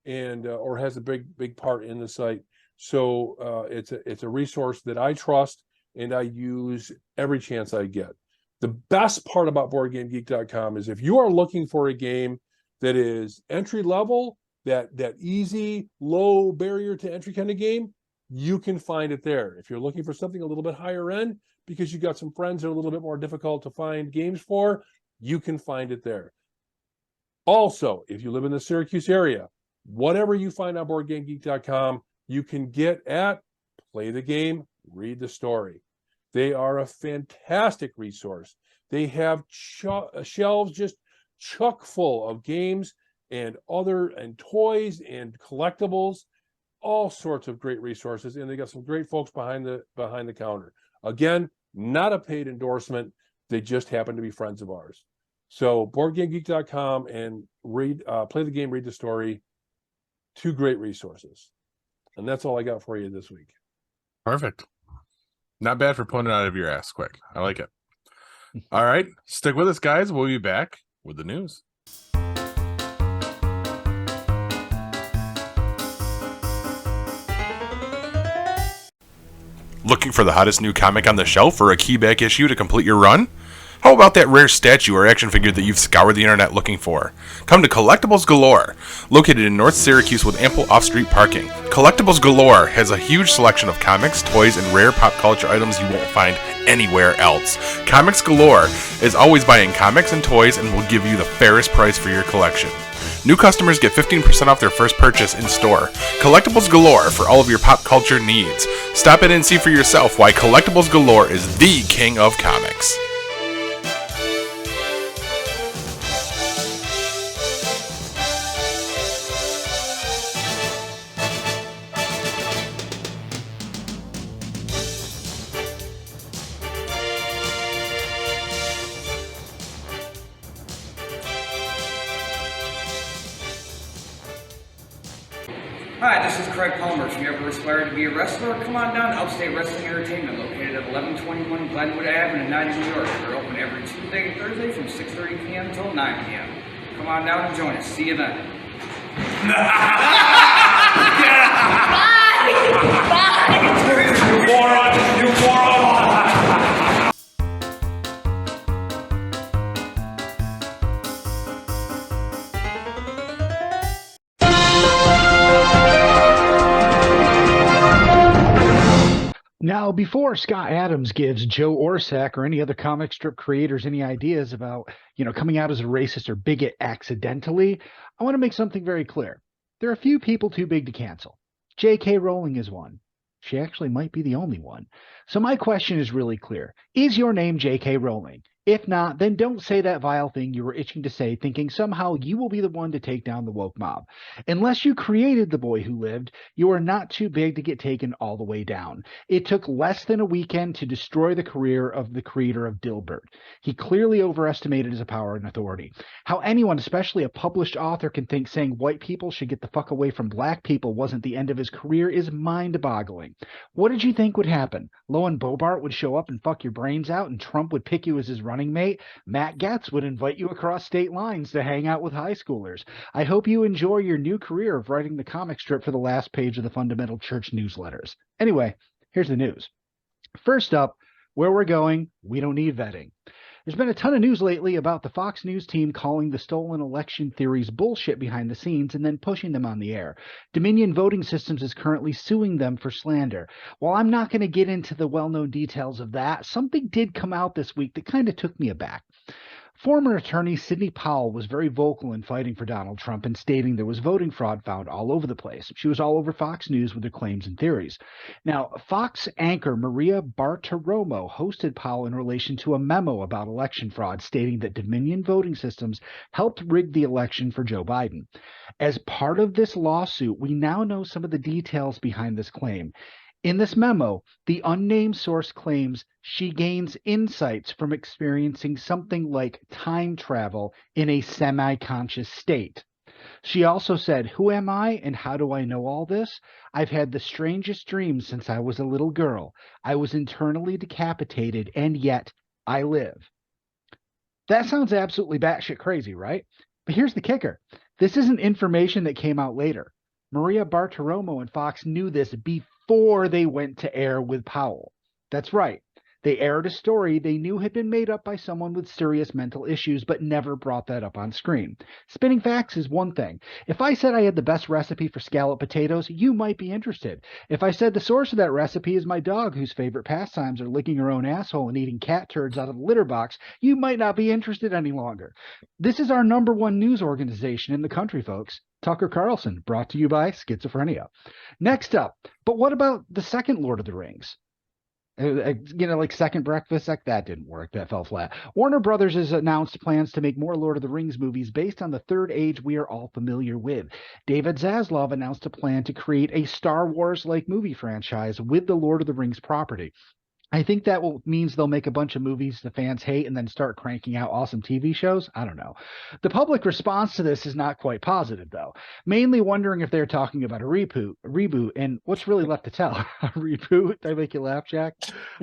and or has a big part in the site. So it's a resource that I trust and I use every chance I get. The best part about boardgamegeek.com is if you are looking for a game that is entry level, that easy, low barrier to entry kind of game, you can find it there. If you're looking for something a little bit higher end, because you got some friends that are a little bit more difficult to find games for, you can find it there. Also, if you live in the Syracuse area, whatever you find on BoardGameGeek.com, you can get at Play the Game, Read the Story. They are a fantastic resource. They have shelves just chock full of games and toys and collectibles, all sorts of great resources. And they got some great folks behind the counter. Again, not a paid endorsement. They just happen to be friends of ours. So boardgamegeek.com and play the game, read the story. 2 great resources. And that's all I got for you this week. Perfect. Not bad for pulling it out of your ass quick. I like it. All right. Stick with us, guys. We'll be back with the news. Looking for the hottest new comic on the shelf or a keyback issue to complete your run? How about that rare statue or action figure that you've scoured the internet looking for? Come to Collectibles Galore, located in North Syracuse with ample off-street parking. Collectibles Galore has a huge selection of comics, toys, and rare pop culture items you won't find anywhere else. Comics Galore is always buying comics and toys and will give you the fairest price for your collection. New customers get 15% off their first purchase in store. Collectibles Galore for all of your pop culture needs. Stop in and see for yourself why Collectibles Galore is the king of comics. Hi, this is Craig Palmer. If you ever aspire to be a wrestler, come on down to Upstate Wrestling Entertainment, located at 1121 Glenwood Ave in Edina, New York. We're open every Tuesday and Thursday from 6:30 p.m. until 9 p.m. Come on down and join us. See you then. You moron! Now, before Scott Adams gives Joe Orsack or any other comic strip creators any ideas about, coming out as a racist or bigot accidentally, I want to make something very clear. There are a few people too big to cancel. J.K. Rowling is one. She actually might be the only one. So my question is really clear. Is your name J.K. Rowling? If not, then don't say that vile thing you were itching to say, thinking somehow you will be the one to take down the woke mob. Unless you created The Boy Who Lived, you are not too big to get taken all the way down. It took less than a weekend to destroy the career of the creator of Dilbert. He clearly overestimated his power and authority. How anyone, especially a published author, can think saying white people should get the fuck away from black people wasn't the end of his career is mind-boggling. What did you think would happen? Loan Bobart would show up and fuck your brains out, and Trump would pick you as his running mate? Matt Getz would invite you across state lines to hang out with high schoolers. I hope you enjoy your new career of writing the comic strip for the last page of the Fundamental Church newsletters. Anyway, here's the news. First up, where we're going, we don't need vetting. There's been a ton of news lately about the Fox News team calling the stolen election theories bullshit behind the scenes and then pushing them on the air. Dominion Voting Systems is currently suing them for slander. While I'm not going to get into the well-known details of that, something did come out this week that kind of took me aback. Former attorney Sidney Powell was very vocal in fighting for Donald Trump and stating there was voting fraud found all over the place. She was all over Fox News with her claims and theories. Now, Fox anchor Maria Bartiromo hosted Powell in relation to a memo about election fraud, stating that Dominion Voting Systems helped rig the election for Joe Biden. As part of this lawsuit, we now know some of the details behind this claim. In this memo, the unnamed source claims she gains insights from experiencing something like time travel in a semi-conscious state. She also said, "Who am I and how do I know all this? I've had the strangest dreams since I was a little girl. I was internally decapitated and yet I live." That sounds absolutely batshit crazy, right? But here's the kicker. This isn't information that came out later. Maria Bartiromo and Fox knew this before they went to air with Powell. That's right. They aired a story they knew had been made up by someone with serious mental issues, but never brought that up on screen. Spinning facts is one thing. If I said I had the best recipe for scallop potatoes, you might be interested. If I said the source of that recipe is my dog whose favorite pastimes are licking her own asshole and eating cat turds out of the litter box, you might not be interested any longer. This is our #1 news organization in the country, folks. Tucker Carlson, brought to you by Schizophrenia. Next up, but what about the second Lord of the Rings? Like Second Breakfast, that didn't work. That fell flat. Warner Brothers has announced plans to make more Lord of the Rings movies based on the third age we are all familiar with. David Zaslav announced a plan to create a Star Wars-like movie franchise with the Lord of the Rings property. I think that means they'll make a bunch of movies the fans hate and then start cranking out awesome TV shows. I don't know. The public response to this is not quite positive, though. Mainly wondering if they're talking about a reboot, and what's really left to tell? A reboot? Did I make you laugh, Jack?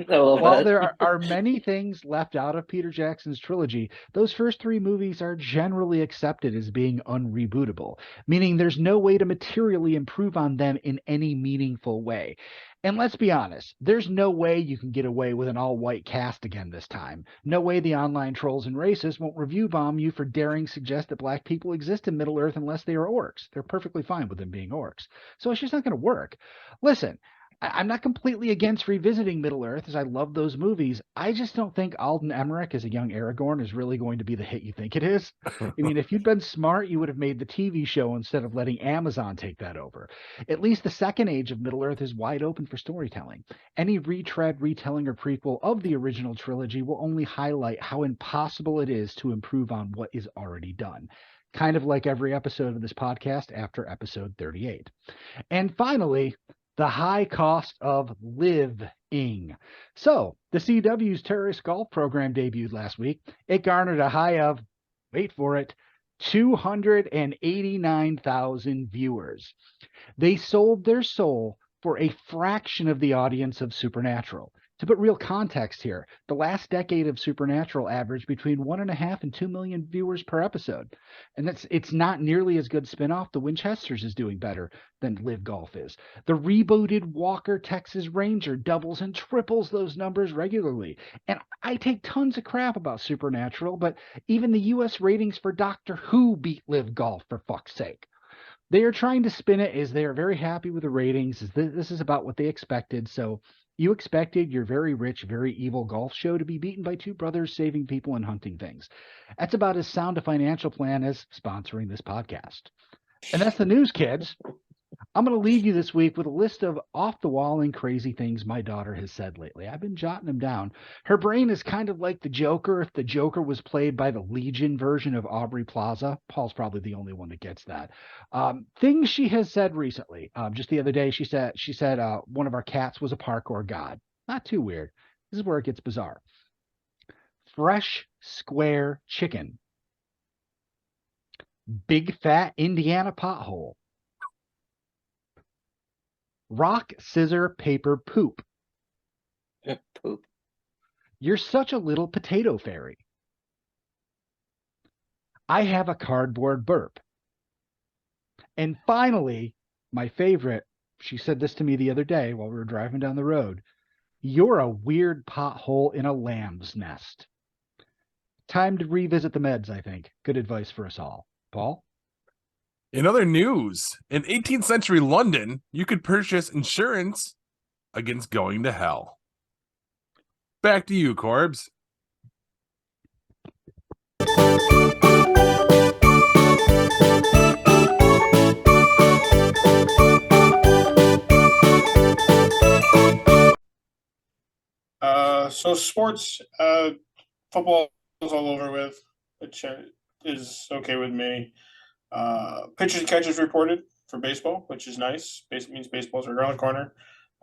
While there are many things left out of Peter Jackson's trilogy, those first three movies are generally accepted as being unrebootable, meaning there's no way to materially improve on them in any meaningful way. And let's be honest, there's no way you can get away with an all-white cast again this time. No way the online trolls and racists won't review bomb you for daring suggest that black people exist in Middle-earth unless they are orcs. They're perfectly fine with them being orcs. So it's just not going to work. Listen, I'm not completely against revisiting Middle-earth, as I love those movies. I just don't think Alden Ehrenreich as a young Aragorn is really going to be the hit you think it is. I mean, if you'd been smart, you would have made the TV show instead of letting Amazon take that over. At least the second age of Middle-earth is wide open for storytelling. Any retread, retelling, or prequel of the original trilogy will only highlight how impossible it is to improve on what is already done. Kind of like every episode of this podcast after episode 38. And finally, the high cost of living. So, the CW's terrorist golf program debuted last week. It garnered a high of, wait for it, 289,000 viewers. They sold their soul for a fraction of the audience of Supernatural. To put real context here, the last decade of Supernatural averaged between 1.5 and 2 million viewers per episode. And it's not nearly as good spinoff. The Winchesters is doing better than LIV Golf is. The rebooted Waco Texas Ranger doubles and triples those numbers regularly. And I take tons of crap about Supernatural, but even the US ratings for Doctor Who beat LIV Golf, for fuck's sake. They are trying to spin it as they are very happy with the ratings. This is about what they expected. So you expected your very rich, very evil golf show to be beaten by two brothers saving people and hunting things. That's about as sound a financial plan as sponsoring this podcast. And that's the news, kids. I'm going to leave you this week with a list of off-the-wall and crazy things my daughter has said lately. I've been jotting them down. Her brain is kind of like the Joker if the Joker was played by the Legion version of Aubrey Plaza. Paul's probably the only one that gets that. Things she has said recently. Just the other day, she said one of our cats was a parkour god. Not too weird. This is where it gets bizarre. Fresh square chicken. Big fat Indiana pothole. Rock, scissor, paper, poop. Poop. You're such a little potato fairy. I have a cardboard burp. And finally, my favorite, she said this to me the other day while we were driving down the road. You're a weird pothole in a lamb's nest. Time to revisit the meds, I think. Good advice for us all. Paul? In other news, in 18th century London, you could purchase insurance against going to hell. Back to you, Corbs. So sports, football is all over with, which is okay with me. Pitchers and catches reported for baseball, which is nice. Basically means baseball's right around the corner.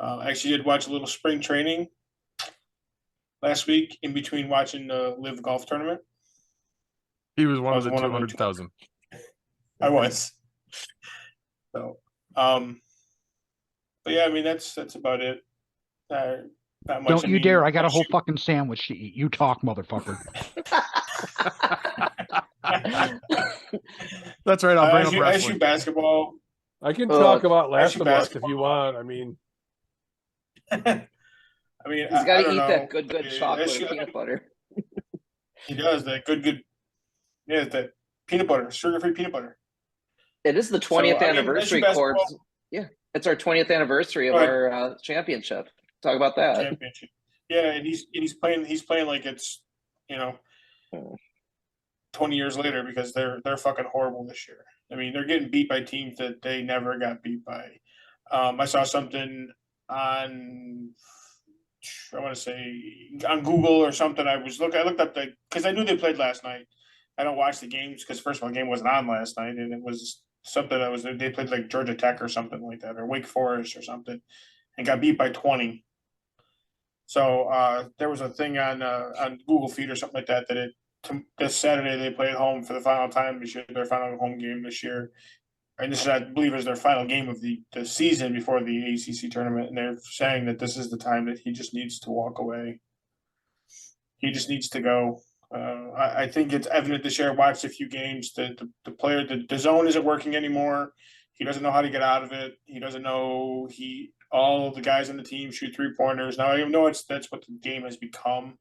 Actually did watch a little spring training last week in between watching the LIV Golf Tournament. He was one of the 200,000. I was. So, but yeah, I mean that's about it. Not much. Don't you dare! I got a whole fucking sandwich to eat. You talk, motherfucker. That's right. I'll bring up I wrestling. shoot basketball. I can talk about I Last shoot of Us if basketball. you want. I mean, He's got to eat that good chocolate and peanut butter. He does that good. Yeah, that peanut butter, sugar-free peanut butter. It is the 20th So, I mean, anniversary, I shoot Corbs. basketball. Yeah, it's our 20th anniversary of Right. our championship. Talk about that. Championship. Yeah, and he's playing like it's 20 years later because they're fucking horrible this year. I mean, they're getting beat by teams that they never got beat by. I saw something on I want to say on Google or something. I looked up because I knew they played last night. I don't watch the games because first of all, the game wasn't on last night, and it was something they played like Georgia Tech or something like that, or Wake Forest or something, and got beat by 20. So there was a thing on Google Feed or something like that this Saturday they play at home for the final time this year, their final home game this year. And this is, I believe, is their final game of the season before the ACC tournament. And they're saying that this is the time that he just needs to walk away. He just needs to go. I think it's evident this year. I watched a few games. The player, the zone isn't working anymore. He doesn't know how to get out of it. He doesn't know all the guys on the team shoot 3-pointers. Now I know that's what the game has become,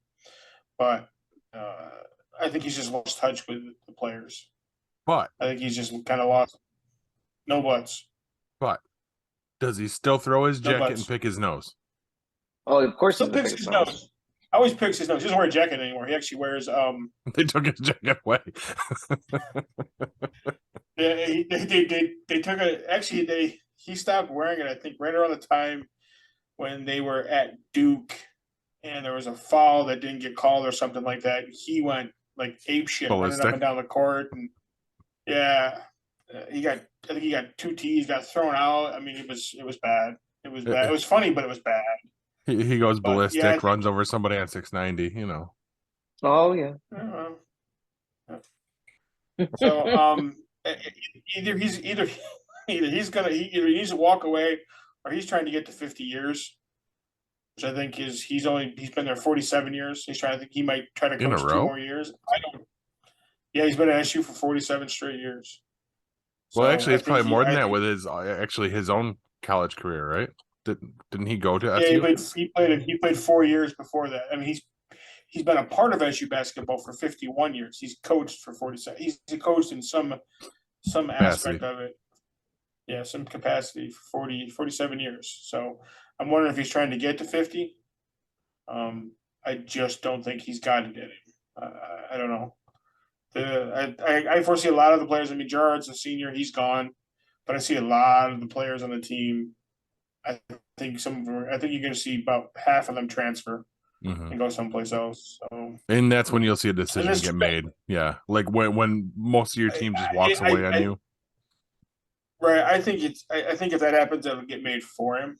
but I think he's just lost touch with the players. But I think he's just kind of lost. No buts. But does he still throw his No jacket buts. and pick his nose? Oh, of course. Still picks his nose. Always picks his nose. He doesn't wear a jacket anymore. He actually wears They took his jacket away. Yeah, they took it. Actually, he stopped wearing it. I think right around the time when they were at Duke, and there was a foul that didn't get called or something like that. He went like ape shit, running up and down the court, and yeah, I think he got 2 T's, got thrown out. I mean, it was bad. It was bad. It was funny, but it was bad. He goes ballistic, yeah, runs over somebody on 690. You know. Oh yeah. So either he needs to walk away, or he's trying to get to 50 years, which I think he's been there 47 years. He's trying to think he might try to coach 2 more years. Yeah, he's been at SU for 47 straight years. Well, So actually, it's probably more than that with his his own college career, right? Didn't he go to yeah, SU? he played 4 years before that. I mean, he's been a part of SU basketball for 51 years. He's coached for 47. He's coached in some aspect of it. Yeah, some capacity for 47 years. So I'm wondering if he's trying to get to 50. I just don't think he's got it in him. I don't know. I foresee a lot of the players. I mean, Gerard's a senior; he's gone, but I see a lot of the players on the team. I think you're going to see about half of them transfer and go someplace else. So, and that's when you'll see a decision get made. Yeah, like when most of your team just walks away on you. Right. I think if that happens, it'll get made for him.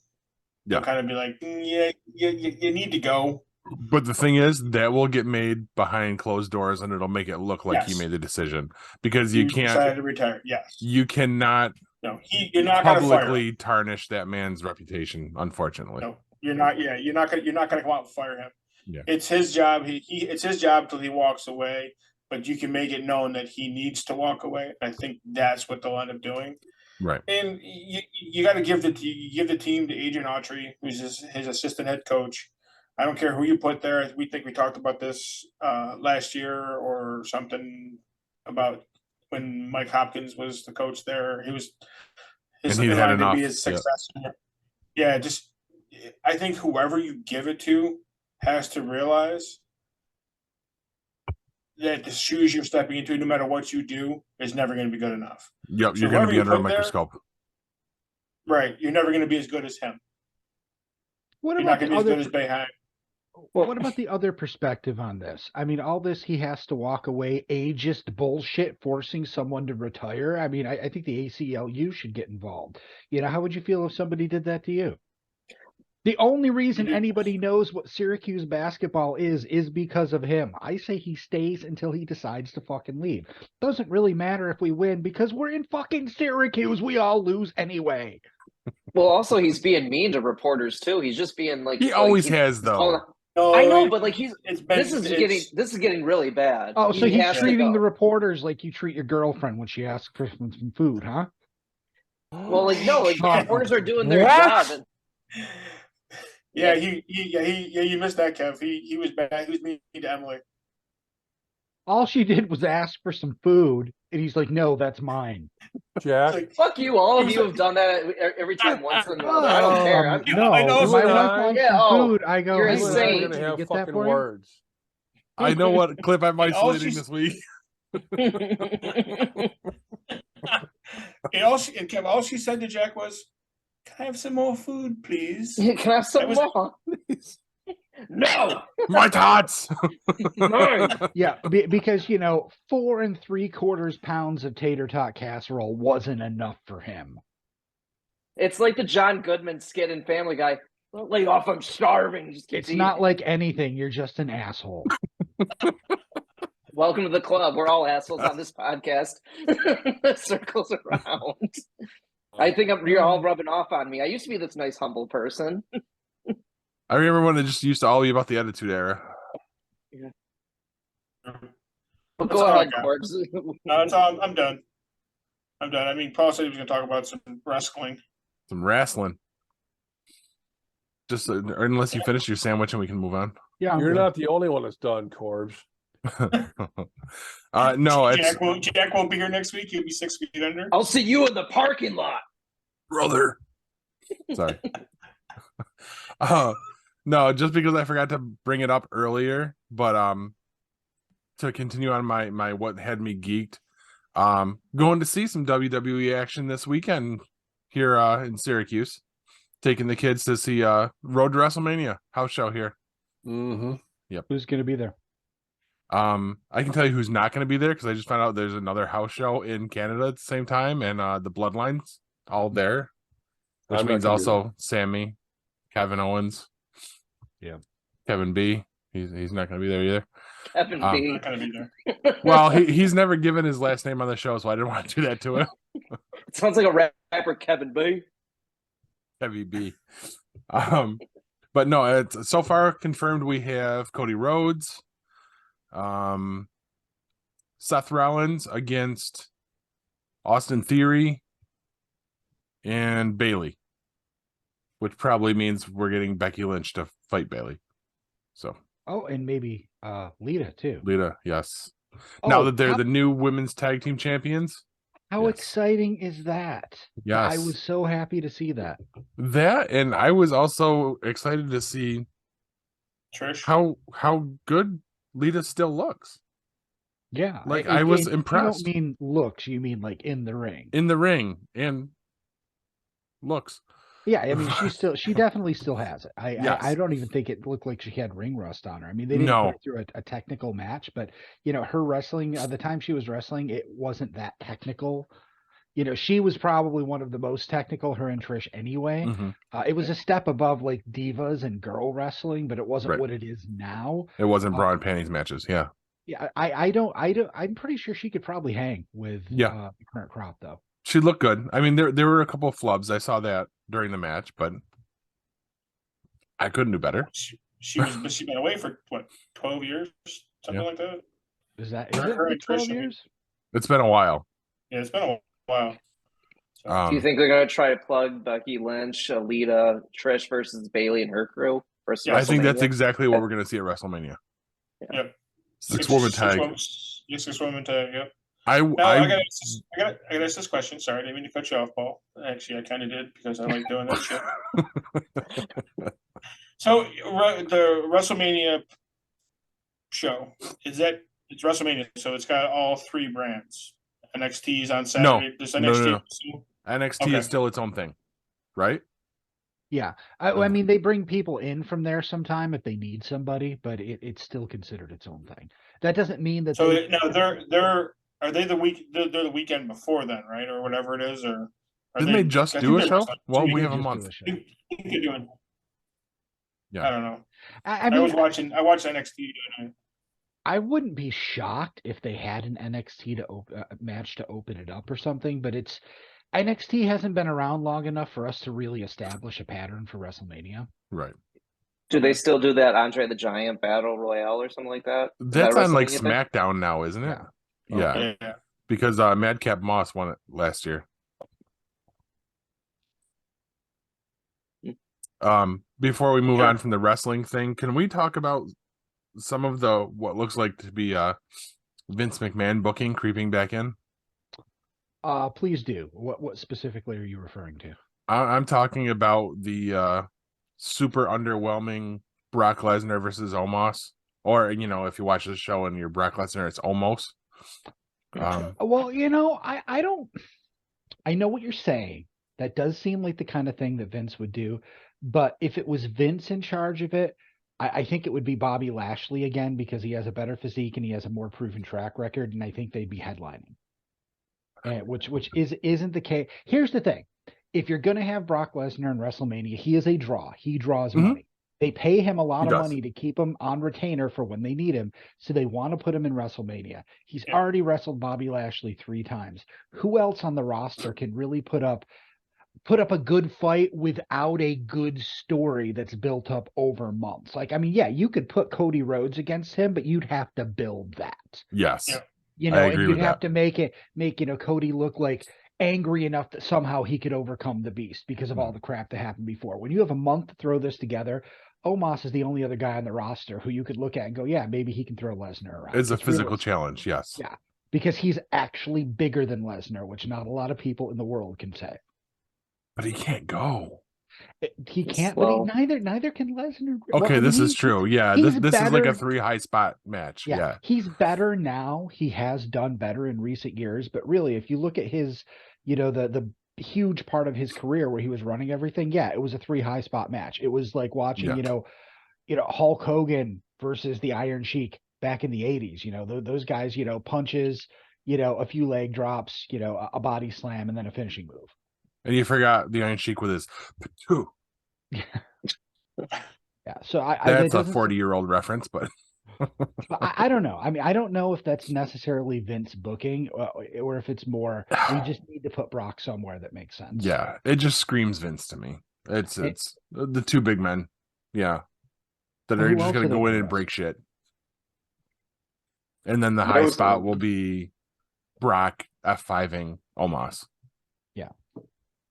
Yeah. He'll kind of be like, yeah, you need to go. But the thing is, that will get made behind closed doors, and it'll make it look like he made the decision because you can't decided to retire. Yes, you cannot. No, you're not publicly tarnish that man's reputation. Unfortunately, no, you're not. Yeah, you're not gonna come out and fire him. Yeah, it's his job. It's his job till he walks away. But you can make it known that he needs to walk away. I think that's what they'll end up doing. Right. And you got to give the team to Adrian Autry, who's his assistant head coach. I don't care who you put there. We talked about this last year or something about when Mike Hopkins was the coach there. He was and he had enough. Be his successor. Yeah, just I think whoever you give it to has to realize that the shoes you're stepping into, no matter what you do, is never going to be good enough. Yep, so you're going to be under a microscope. Right, you're never going to be as good as him. What you're about not going to be as good as Boeheim. What about the other perspective on this? I mean, all this he has to walk away, ageist bullshit, forcing someone to retire. I mean, I think the ACLU should get involved. You know, how would you feel if somebody did that to you? The only reason anybody knows what Syracuse basketball is because of him. I say he stays until he decides to fucking leave. Doesn't really matter if we win because we're in fucking Syracuse. We all lose anyway. Well, also he's being mean to reporters too. He's just being like he always has though. No, I know, but like this is getting really bad. Oh, so he's treating the reporters like you treat your girlfriend when she asks for some food, huh? Well, like no, like the reporters are doing their job. And... Yeah, you missed that, Kev. He was bad. He was mean to Emily. All she did was ask for some food, and he's like, "No, that's mine." Jack, like, fuck you! All of you have done that every time, once in another. I don't care. No, I know. My wife wants some food. I go, you're "Hey, insane. We're gonna have get fucking that for words. I know what clip I'm isolating this week. And all she said to Jack was, "Can I have some more food, please? Can I have some more?" No, My tots. mine. Yeah, because 4 3/4 pounds of tater tot casserole wasn't enough for him. It's like the John Goodman skit in Family Guy. Don't lay off, I'm starving. He just keeps It's not eating. like anything. You're just an asshole. Welcome to the club. We're all assholes on this podcast. Circles around. I think you're all rubbing off on me. I used to be this nice, humble person. I remember when it just used to all be about the Attitude Era. But That's go all I ahead, got. Corbs. No, that's all. I'm done. I'm done. I mean, Paul said he was going to talk about some wrestling. Some wrestling. Just unless you finish your sandwich and we can move on. Yeah, I'm You're good. not the only one that's done, Corbs. No, it's Jack won't be here next week. He'll be 6 feet under. I'll see you in the parking lot. brother. Sorry. No, just because I forgot to bring it up earlier, but to continue on my what had me geeked, going to see some WWE action this weekend here in Syracuse, taking the kids to see Road to WrestleMania house show here. Mm-hmm. Yep. Who's going to be there? I can tell you who's not going to be there because I just found out there's another house show in Canada at the same time, and the Bloodlines all there, which I'm not means gonna be also Sammy, Kevin Owens, Kevin B. He's not going to be there either. Kevin I'm B. not going to be there. Well, he's never given his last name on the show, so I didn't want to do that to him. It sounds like a rapper, Kevin B. Heavy B. But no, it's so far confirmed we have Cody Rhodes, Seth Rollins against Austin Theory and Bailey, which probably means we're getting Becky Lynch to fight Bailey. So Oh, and maybe Lita too. Lita, yes. Now Oh, that they're how- the new women's tag team champions. How Yes. exciting is that? Yes. I was so happy to see that. That, and I was also excited to see Trish. how good Lita still looks Yeah. Like, I was and impressed. You don't mean looks, you mean like in the ring. in the ring and looks. Yeah, I mean she definitely still has it. Yes. I don't even think it looked like she had ring rust on her. I mean, they didn't No. put her through a technical match, but her wrestling, the time she was wrestling, it wasn't that technical. She was probably one of the most technical, her and Trish anyway. Mhm. It was a step above like divas and girl wrestling, but it wasn't Right. what it is now. It wasn't bra and panties matches. Yeah. Yeah, I'm pretty sure she could probably hang with Yeah. the current crop though. She looked good. I mean, there were a couple of flubs. I saw that during the match, but I couldn't do better. She's been away for what, 12 years, something Yeah. like that. Is Her it and 12 Trish, I mean. years? It's been a while. Yeah, it's been a while. Do you think they're going to try to plug Becky Lynch, Alita, Trish versus Bailey and her crew? Versus Yeah, I think that's WrestleMania? exactly what we're going to see at WrestleMania. Yep. Six woman tag. Six woman tag. Yep. I Now I got to ask this question. Sorry, I didn't mean to cut you off, Paul. Actually, I kind of did because I like doing that shit. So the WrestleMania show it's WrestleMania, so it's got all three brands. NXT's on Saturday. Does NXT? No. NXT Okay. is still its own thing, right? Yeah. I mean, they bring people in from there sometime if they need somebody, but it's still considered its own thing. That doesn't mean that So they, now they're the weekend before then, right, or whatever it is, or are Didn't they just I do think a they're show? like Well, 2 we have a just do month. a show. I think they're doing. Yeah. I don't know. I I was mean, watching. I watched NXT. And I wouldn't be shocked if they had an NXT match to open it up or something, but NXT hasn't been around long enough for us to really establish a pattern for WrestleMania. Right. Do they still do that Andre the Giant Battle Royale or something like that? Is That's that on like WrestleMania thing? SmackDown now, isn't it? Yeah. Yeah. Because Madcap Moss won it last year. Before we move on from the wrestling thing, can we talk about some of the what looks like to be Vince McMahon booking creeping back in? Please do. What specifically are you referring to? I'm talking about the super underwhelming Brock Lesnar versus Omos, or if you watch the show and you're Brock Lesnar, it's Omos. Well, I know what you're saying. That does seem like the kind of thing that Vince would do. But if it was Vince in charge of it, I think it would be Bobby Lashley again because he has a better physique and he has a more proven track record, and I think they'd be headlining. Which isn't the case. Here's the thing: if you're going to have Brock Lesnar in WrestleMania, he is a draw. He draws money. They pay him a lot of money to keep him on retainer for when they need him, so they want to put him in WrestleMania. He's already wrestled Bobby Lashley 3 times. Who else on the roster can really put up a good fight without a good story that's built up over months? Like, I mean, yeah, you could put Cody Rhodes against him, but you'd have to build that. Yes. You know, and you'd have to make Cody look like angry enough that somehow he could overcome the beast because of all the crap that happened before. When you have a month to throw this together, Omos is the only other guy on the roster who you could look at and go, yeah, maybe he can throw Lesnar around. It's a physical challenge, yes. Yeah, because he's actually bigger than Lesnar, which not a lot of people in the world can say. But he can't go. He can't, but neither can Lesnar. Okay, this is true. Yeah, this is like a 3 high spot match. Yeah, he's better now. He has done better in recent years, but really, if you look at his, the huge part of his career where he was running everything, it was a 3 high spot match. It was like watching, Hulk Hogan versus the Iron Sheik back in the 80s. Those guys, punches, a few leg drops, a body slam, and then a finishing move. And you forgot the Iron Sheik with his patoo. So that's a 40-year-old reference, but I don't know. I mean, I don't know if that's necessarily Vince booking or if it's more we just need to put Brock somewhere that makes sense. Yeah, it just screams Vince to me. It's the 2 big men, that are just going to go in and break shit. And then the high spot will be Brock F5ing Omos. Yeah.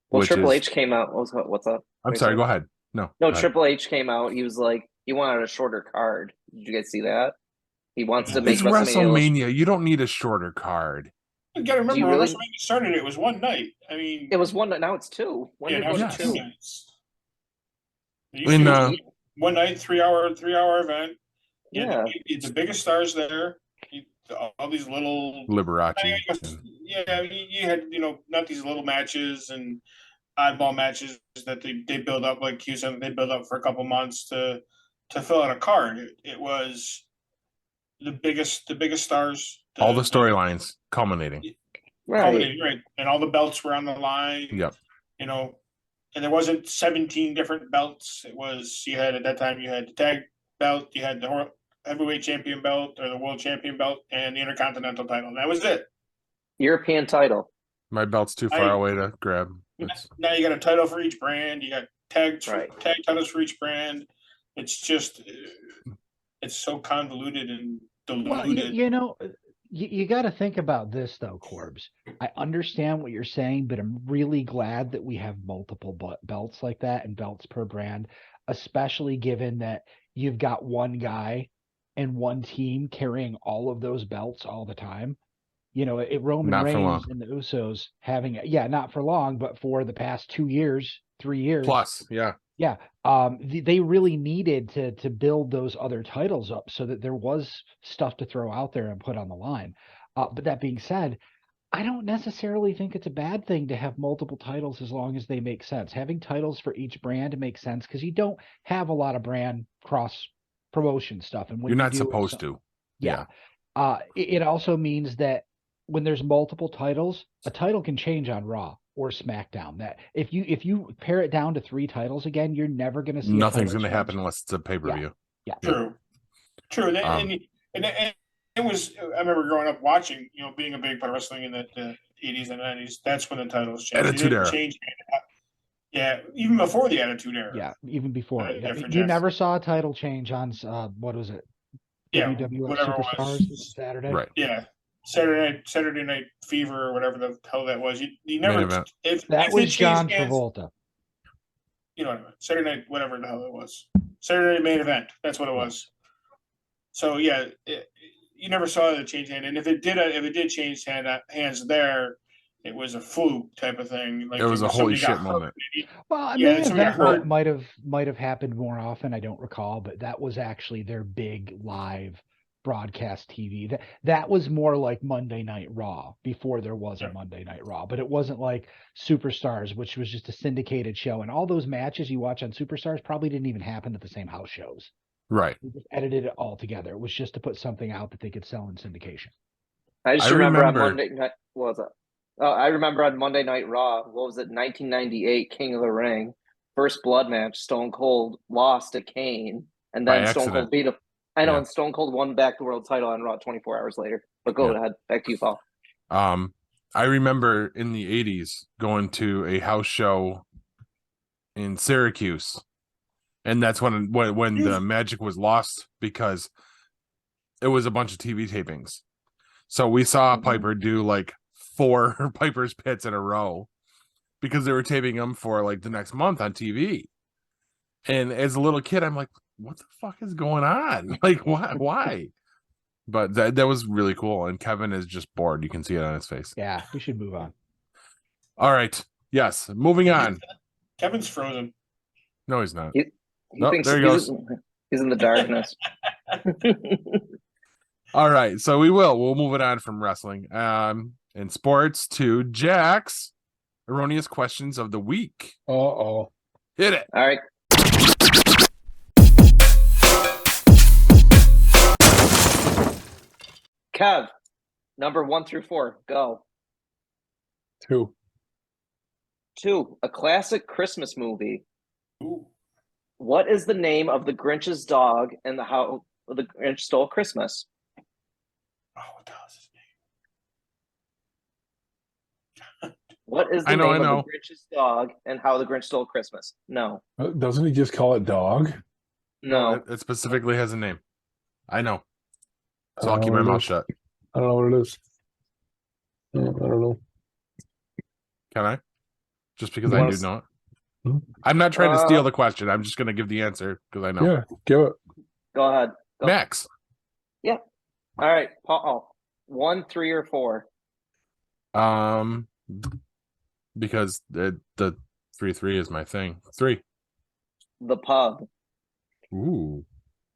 Well, Triple H came out. What's up? I'm sorry. Go ahead. No, Triple H came out. He was like, he wanted a shorter card. Did you guys see that? He wants to make it's WrestleMania. You don't need a shorter card. You gotta remember, when WrestleMania started, it was one night. I mean, it was one night. Now it's 2. Now it's 2 nights. In one night, 3-hour event. Yeah, the biggest stars there. All these little Liberace. You had not these little matches and oddball matches that they build up, like Hugh said, they build up for a couple months to fill out a card. It was the biggest stars. All the storylines culminating. Right. And all the belts were on the line. Yep. And there wasn't 17 different belts. It was, at that time you had the tag belt, you had the heavyweight champion belt or the world champion belt, and the intercontinental title. And that was it. European title. My belt's too far away to grab. Now you got a title for each brand. You got tag titles for each brand. It's just, it's so convoluted and diluted. You got to think about this though, Corbs. I understand what you're saying, but I'm really glad that we have multiple belts like that and belts per brand, especially given that you've got one guy and one team carrying all of those belts all the time. Roman Reigns and the Usos having not for long, but for the past 2 years, 3 years plus. They really needed to build those other titles up so that there was stuff to throw out there and put on the line. But that being said, I don't necessarily think it's a bad thing to have multiple titles as long as they make sense. Having titles for each brand makes sense because you don't have a lot of brand cross promotion stuff, and when you're not supposed to. It also means that when there's multiple titles, a title can change on Raw or SmackDown. That if you pare it down to 3 titles again, you're never going to see. Nothing's going to happen unless it's a pay-per-view. True. And it was. I remember growing up watching, being a big part of wrestling in the 80s and 90s. That's when the titles changed. Attitude Era. Yeah, even before the Attitude Era. Yeah, even before. You never saw a title change on what was it? WWE Superstars Saturday. Right. Yeah. Saturday Night Fever or whatever the hell that was. You never. If was John Travolta. Saturday Night, whatever the hell it was. Saturday Night Main Event. That's what it was. So you never saw the change hand, and if it did change hands there, it was a fluke type of thing. Like it was a holy shit moment. Well, I mean, that might have happened more often. I don't recall, but that was actually their big live broadcast TV. That was more like Monday Night Raw before there was a Monday Night Raw, but it wasn't like Superstars, which was just a syndicated show. And all those matches you watch on Superstars probably didn't even happen at the same house shows. Right. We just edited it all together. It was just to put something out that they could sell in syndication. I just I remember on remember- Monday night. What was that? Oh, I remember on Monday Night Raw. What was it? 1998 King of the Ring, first blood match. Stone Cold lost to Kane, and By then Stone accident. Cold beat him. I know, Yeah. and Stone Cold won back the world title on Raw 24 hours later. But go Yeah. ahead, back to you, Paul. I remember in the 80s going to a house show in Syracuse, and that's when the magic was lost, because it was a bunch of TV tapings. So we saw Piper do like 4 Piper's Pits in a row because they were taping them for like the next month on TV. And as a little kid, I'm like, what the fuck is going on? Like, why? But that was really cool. And Kevin is just bored. You can see it on his face. Yeah, we should move on. All right. Yes. Moving on. Kevin's frozen. No, he's not. He Nope, thinks there he goes. He's in the darkness. All right. So we'll move it on from wrestling. In sports to Jack's erroneous questions of the week. Uh-oh. Hit it. All right. Kev, number 1 through 4, go. 2. 2, a classic Christmas movie. Ooh. What is the name of the Grinch's dog and how the Grinch stole Christmas? Oh, what the hell is his name? What is the I know. name of the Grinch's dog and how the Grinch stole Christmas? No. Doesn't he just call it dog? No. It specifically has a name. I know. So I'll keep my mouth shut. I don't know what it is. I don't know. Can I? Just because You I wanna do s- know it. Hmm? I'm not trying to steal the question. I'm just going to give the answer because I know. Yeah, give it. Go ahead. Go. Max. All right, Paul. 1, 3, or 4? Because the 3-3 is my thing. 3. The pub. Ooh.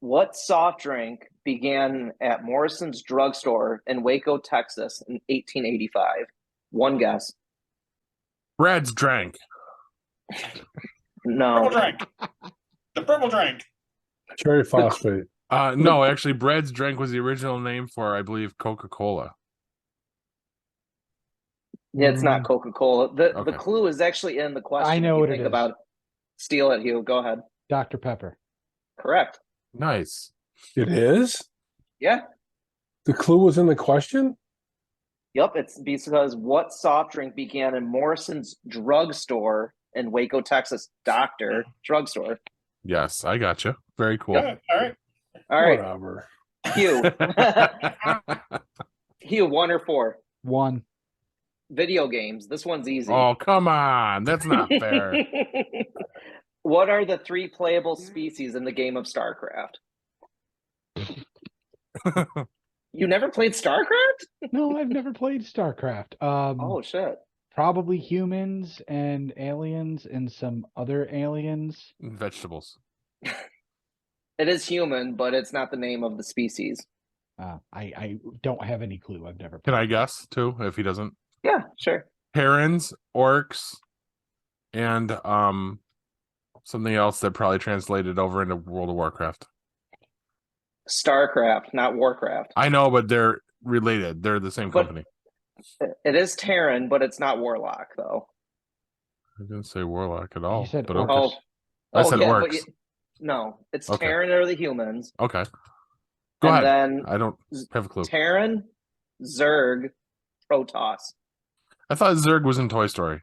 What soft drink began at Morrison's drugstore in Waco, Texas in 1885? One guess. Brad's drank. No. Purple drink. The purple drink. Cherry phosphate. No, actually, Brad's drank was the original name for, I believe, Coca-Cola. Yeah, it's not Coca-Cola. The Okay. clue is actually in the question. I know if you what it think is. about it. Steal it, Hugh. Go ahead. Dr. Pepper. Correct. Nice. It is? Yeah. The clue was in the question? Yep. It's because what soft drink began in Morrison's drugstore in Waco, Texas? Doctor drugstore. Yes, I got you. Very cool. Yeah, all right. All right, Whatever. Hugh. Hugh, 1 or 4? 1. Video games. This one's easy. Oh, come on. That's not fair. What are the 3 playable species in the game of Starcraft? You never played Starcraft? No, I've never played StarCraft. Oh shit. Probably humans and aliens and some other aliens. Vegetables. It is human, but it's not the name of the species. I don't have any clue. I've never Can played. I guess, too, if he doesn't? Yeah, sure. Herons, orcs, and something else that probably translated over into World of Warcraft. Starcraft, not Warcraft. I know, but they're related. They're the same But- company. It is Terran, but it's not Warlock, though. I didn't say warlock at all. You said but orcs. okay. Oh, I said yeah, orcs. but no, it's Okay. Terran are the humans. Okay. Go and ahead. then I don't have a clue. Terran, Zerg, Protoss. I thought Zerg was in Toy Story.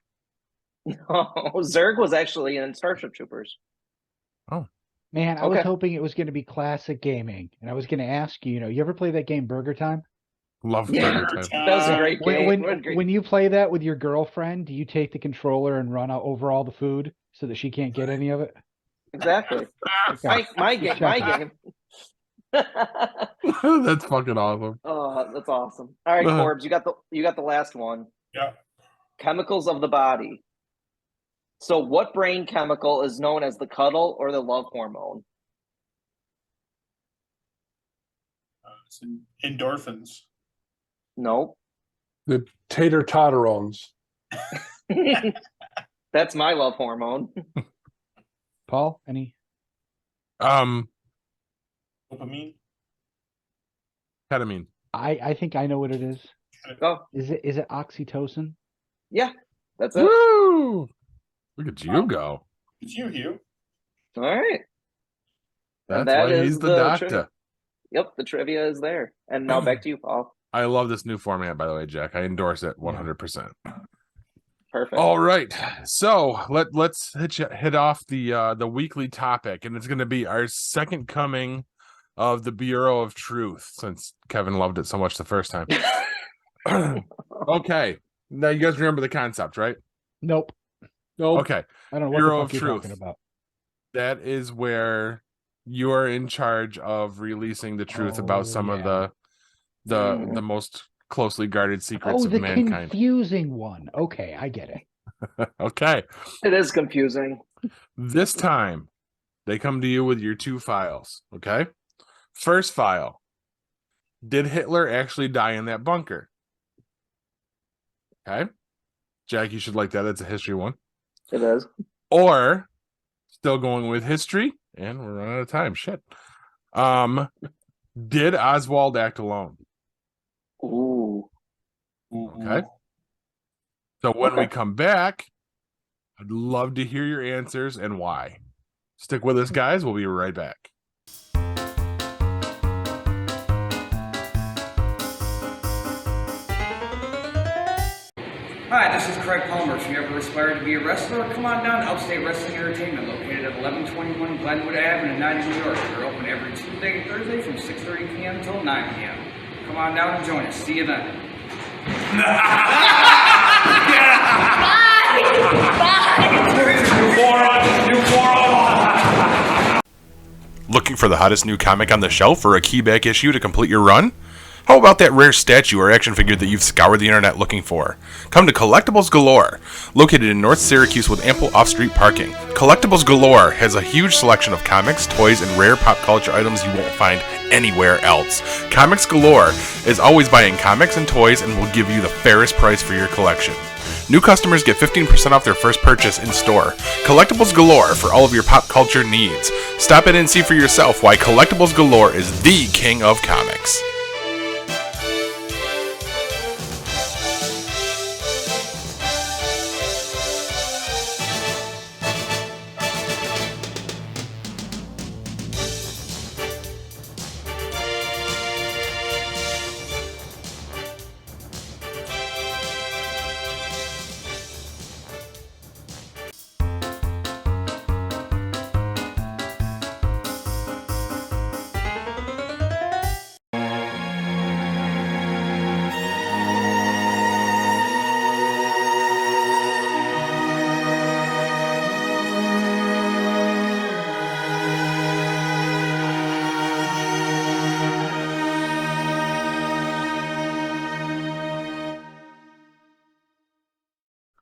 No, Zerg was actually in Starship Troopers. Man, I was Okay. hoping it was going to be classic gaming, and I was going to ask you. You ever play that game Burger Time? Love Yeah. Burger Time. That was a great game. What a When, great- when you play that with your girlfriend, do you take the controller and run over all the food so that she can't get any of it? Exactly. Okay. My game. My game. That's fucking awesome. Oh, that's awesome. All right, Uh-huh. Corbs, you got the last one. Yeah. Chemicals of the body. So, what brain chemical is known as the cuddle or the love hormone? It's endorphins. Nope. The tater totterons. That's my love hormone. Paul, any? Dopamine. Ketamine. I think I know what it is. Oh, Is it oxytocin? yeah, that's it. Woo! Look at you go. It's you, Hugh. All right. That's And that why he's is the doctor. trivia. Yep, the trivia is there. And now back to you, Paul. I love this new format, by the way, Jack. I endorse it 100%. Perfect. All right, so let's hit off the weekly topic, and it's going to be our second coming of the Bureau of Truth, since Kevin loved it so much the first time. Okay, now you guys remember the concept, right? Nope. Okay, I don't know Bureau what of the fuck you're Truth. talking about. That is where you are in charge of releasing the truth about some of the most closely guarded secrets of the mankind. confusing one. Okay, I get it. Okay. It is confusing. This time, they come to you with your two files, okay? First file. Did Hitler actually die in that bunker? Okay. Jack, you should like that. That's a history one. It is. Or, still going with history, and we're running out of time. Shit. Did Oswald act alone? Ooh. Okay. So when we come back, I'd love to hear your answers and why. Stick with us, guys. We'll be right back. Hi, this is Craig Palmer. If you ever aspire to be a wrestler, come on down to Upstate Wrestling Entertainment, located at 1121 Glenwood Avenue in Nottingham, New York. We're open every Tuesday and Thursday from 6:30 p.m. until 9 p.m. Come on down and join us. See you then. Looking for the hottest new comic on the shelf or a keyback issue to complete your run? How about that rare statue or action figure that you've scoured the internet looking for? Come to Collectibles Galore, located in North Syracuse with ample off-street parking. Collectibles Galore has a huge selection of comics, toys, and rare pop culture items you won't find anywhere else. Comics Galore is always buying comics and toys and will give you the fairest price for your collection. New customers get 15% off their first purchase in store. Collectibles Galore for all of your pop culture needs. Stop in and see for yourself why Collectibles Galore is the king of comics.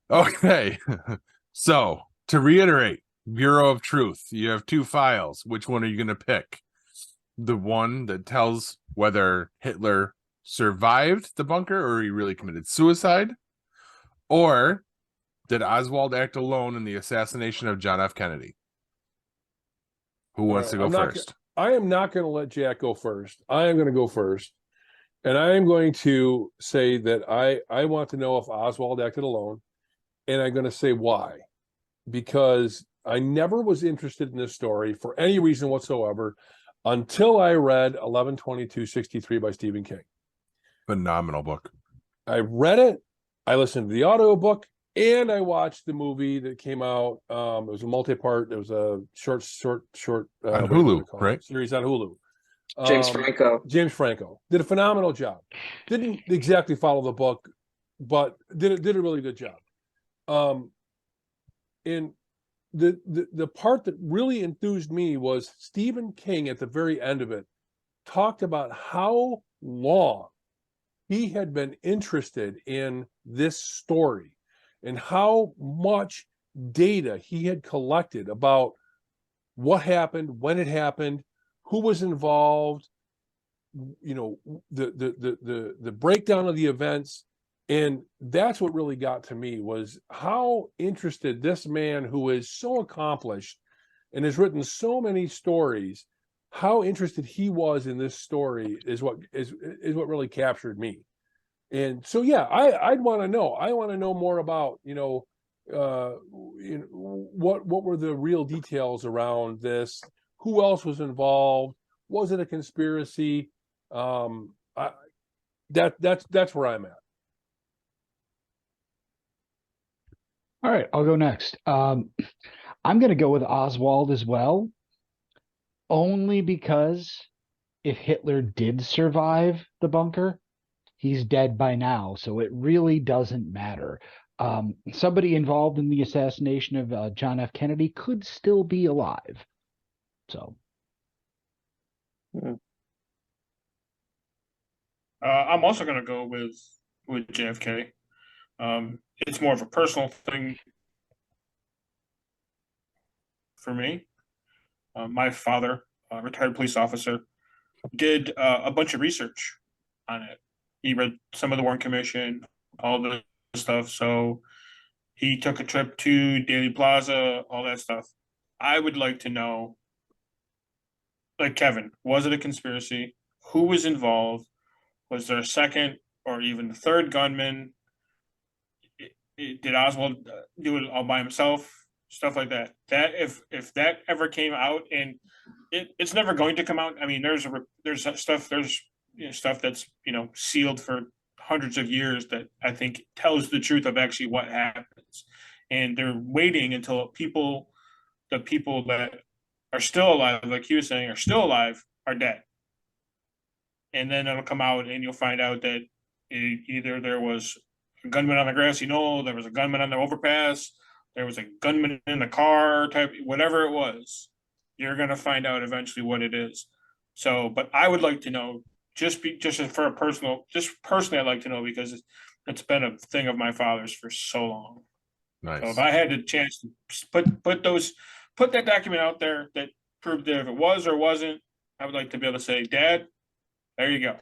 Okay, so to reiterate, Bureau of Truth, you have two files. Which one are you going to pick? The one that tells whether Hitler survived the bunker or he really committed suicide? Or did Oswald act alone in the assassination of John F. Kennedy? Who wants to go first? I am not going to let Jack go first. I am going to go first. And I am going to say that I want to know if Oswald acted alone. And I'm going to say why. Because I never was interested in this story for any reason whatsoever until I read 11/22/63 by Stephen King. Phenomenal book. I read it, I listened to the audiobook, and I watched the movie that came out. It was a multi-part. It was a short on Hulu, right? Series on Hulu. James Franco did a phenomenal job. Didn't exactly follow the book, but did a really good job. And the part that really enthused me was Stephen King at the very end of it talked about how long he had been interested in this story and how much data he had collected about what happened, when it happened, who was involved, you know, the breakdown of the events. And that's what really got to me, was how interested this man, who is so accomplished and has written so many stories, how interested he was in this story is what really captured me. And so, yeah, I'd want to know. I want to know more about, what were the real details around this? Who else was involved? Was it a conspiracy? That's where I'm at. All right, I'll go next. I'm going to go with Oswald as well, only because if Hitler did survive the bunker, he's dead by now, so it really doesn't matter. Somebody involved in the assassination of John F. Kennedy could still be alive. So, I'm also going to go with JFK. It's more of a personal thing for me. My father, a retired police officer, did a bunch of research on it. He read some of the Warren Commission, all the stuff. So he took a trip to Dealey Plaza, all that stuff. I would like to know, like Kevin, was it a conspiracy? Who was involved? Was there a second or even third gunman? Did Oswald do it all by himself? Stuff like that. That if that ever came out, and it's never going to come out. I mean, there's stuff that's sealed for hundreds of years that I think tells the truth of actually what happens, and they're waiting until the people that are still alive, like he was saying, are still alive, are dead, and then it'll come out, and you'll find out that either there was a gunman on the grassy knoll, there was a gunman on the overpass, there was a gunman in the car, type whatever it was. You're gonna find out eventually what it is. So, but I would like to know, personally, I'd like to know because it's been a thing of my father's for so long. Nice. So if I had the chance to put that document out there that proved that if it was or wasn't, I would like to be able to say, Dad, there you go.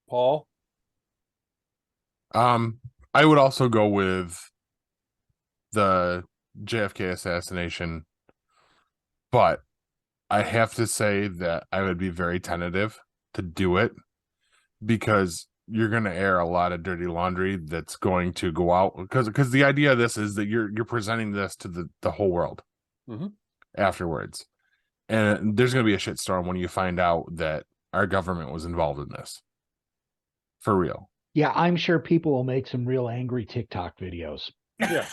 Paul? I would also go with the JFK assassination, but I have to say that I would be very tentative to do it because you're going to air a lot of dirty laundry that's going to go out because the idea of this is that you're presenting this to the whole world afterwards, and there's going to be a shitstorm when you find out that our government was involved in this for real. yeah, I'm sure people will make some real angry TikTok videos. Yeah.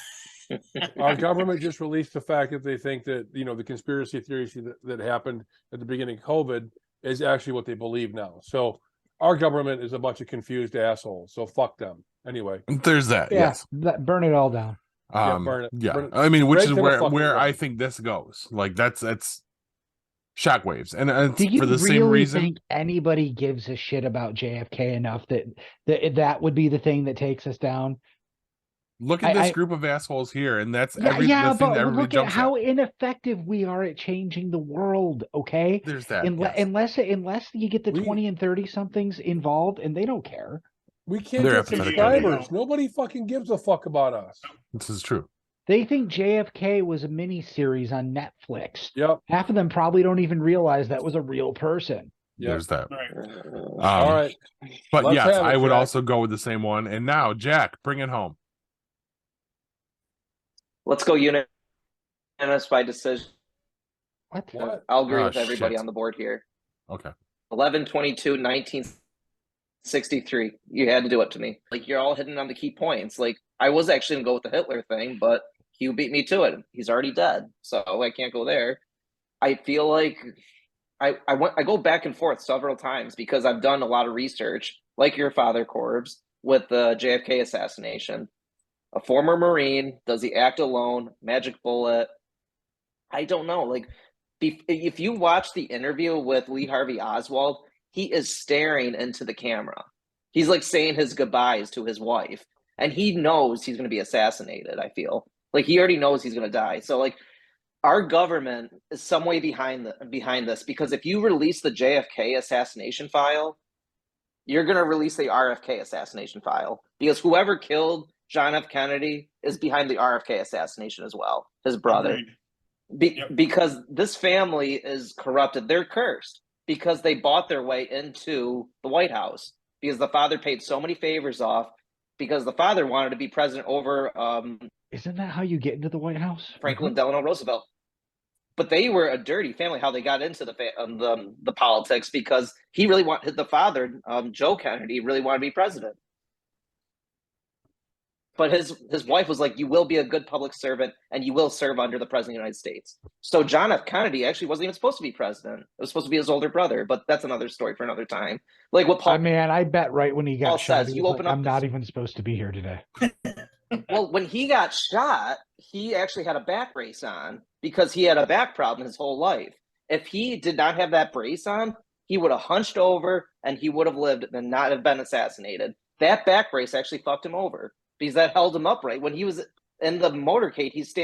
Our government just released the fact that they think that, the conspiracy theories that happened at the beginning of COVID is actually what they believe now. So our government is a bunch of confused assholes. So fuck them. Anyway. There's that. Yeah, yes. burn it all down. Burn it. Yeah. Burn it. I mean, which Straight is to the fucking where I ground. think this goes. Like that's shockwaves. And Do you for the really same reason. think anybody gives a shit about JFK enough that would be the thing that takes us down? Look at this group of assholes here, and that's the thing that but everybody look at jumps how at. ineffective we are at changing the world. Okay, There's that. Unless you get the 20 and 30 somethings involved, and they don't care. We can't They're get apathetic. subscribers. Nobody fucking gives a fuck about us. This is true. They think JFK was a mini series on Netflix. Yep. Half of them probably don't even realize that was a real person. Yep. There's that. Right. All right. But Let's yes, have it, I would Jack. also go with the same one. And now, Jack, bring it home. Let's go unanimous by decision. What? I'll agree Oh, with everybody shit. on the board here. Okay. 11/22/1963. You had to do it to me. Like, you're all hitting on the key points. Like, I was actually gonna go with the Hitler thing, but Hugh beat me to it. He's already dead, so I can't go there. I feel like I go back and forth several times because I've done a lot of research, like your father, Corbs, with the JFK assassination. A former Marine, does he act alone? Magic bullet? I don't know. Like, if you watch the interview with Lee Harvey Oswald, he is staring into the camera. He's like saying his goodbyes to his wife, and he knows he's going to be assassinated. I feel like he already knows he's going to die. So, like, our government is some way behind this, because if you release the JFK assassination file, you're going to release the RFK assassination file, because whoever killed John F. Kennedy is behind the RFK assassination as well, his brother. Agreed. Because this family is corrupted. They're cursed because they bought their way into the White House because the father paid so many favors off because the father wanted to be president over Isn't that how you get into the White House? Franklin Delano Roosevelt. But they were a dirty family. How they got into the politics because he really wanted the father, Joe Kennedy, really wanted to be president. But his wife was like, you will be a good public servant and you will serve under the president of the United States. So John F. Kennedy actually wasn't even supposed to be president. It was supposed to be his older brother, but that's another story for another time. Like what Paul I bet right when he got Paul shot, says, he you was open like, up I'm not even supposed to be here today. Well, when he got shot, he actually had a back brace on because he had a back problem his whole life. If he did not have that brace on, he would have hunched over and he would have lived and not have been assassinated. That back brace actually fucked him over because that held him upright. When he was in the motorcade, he's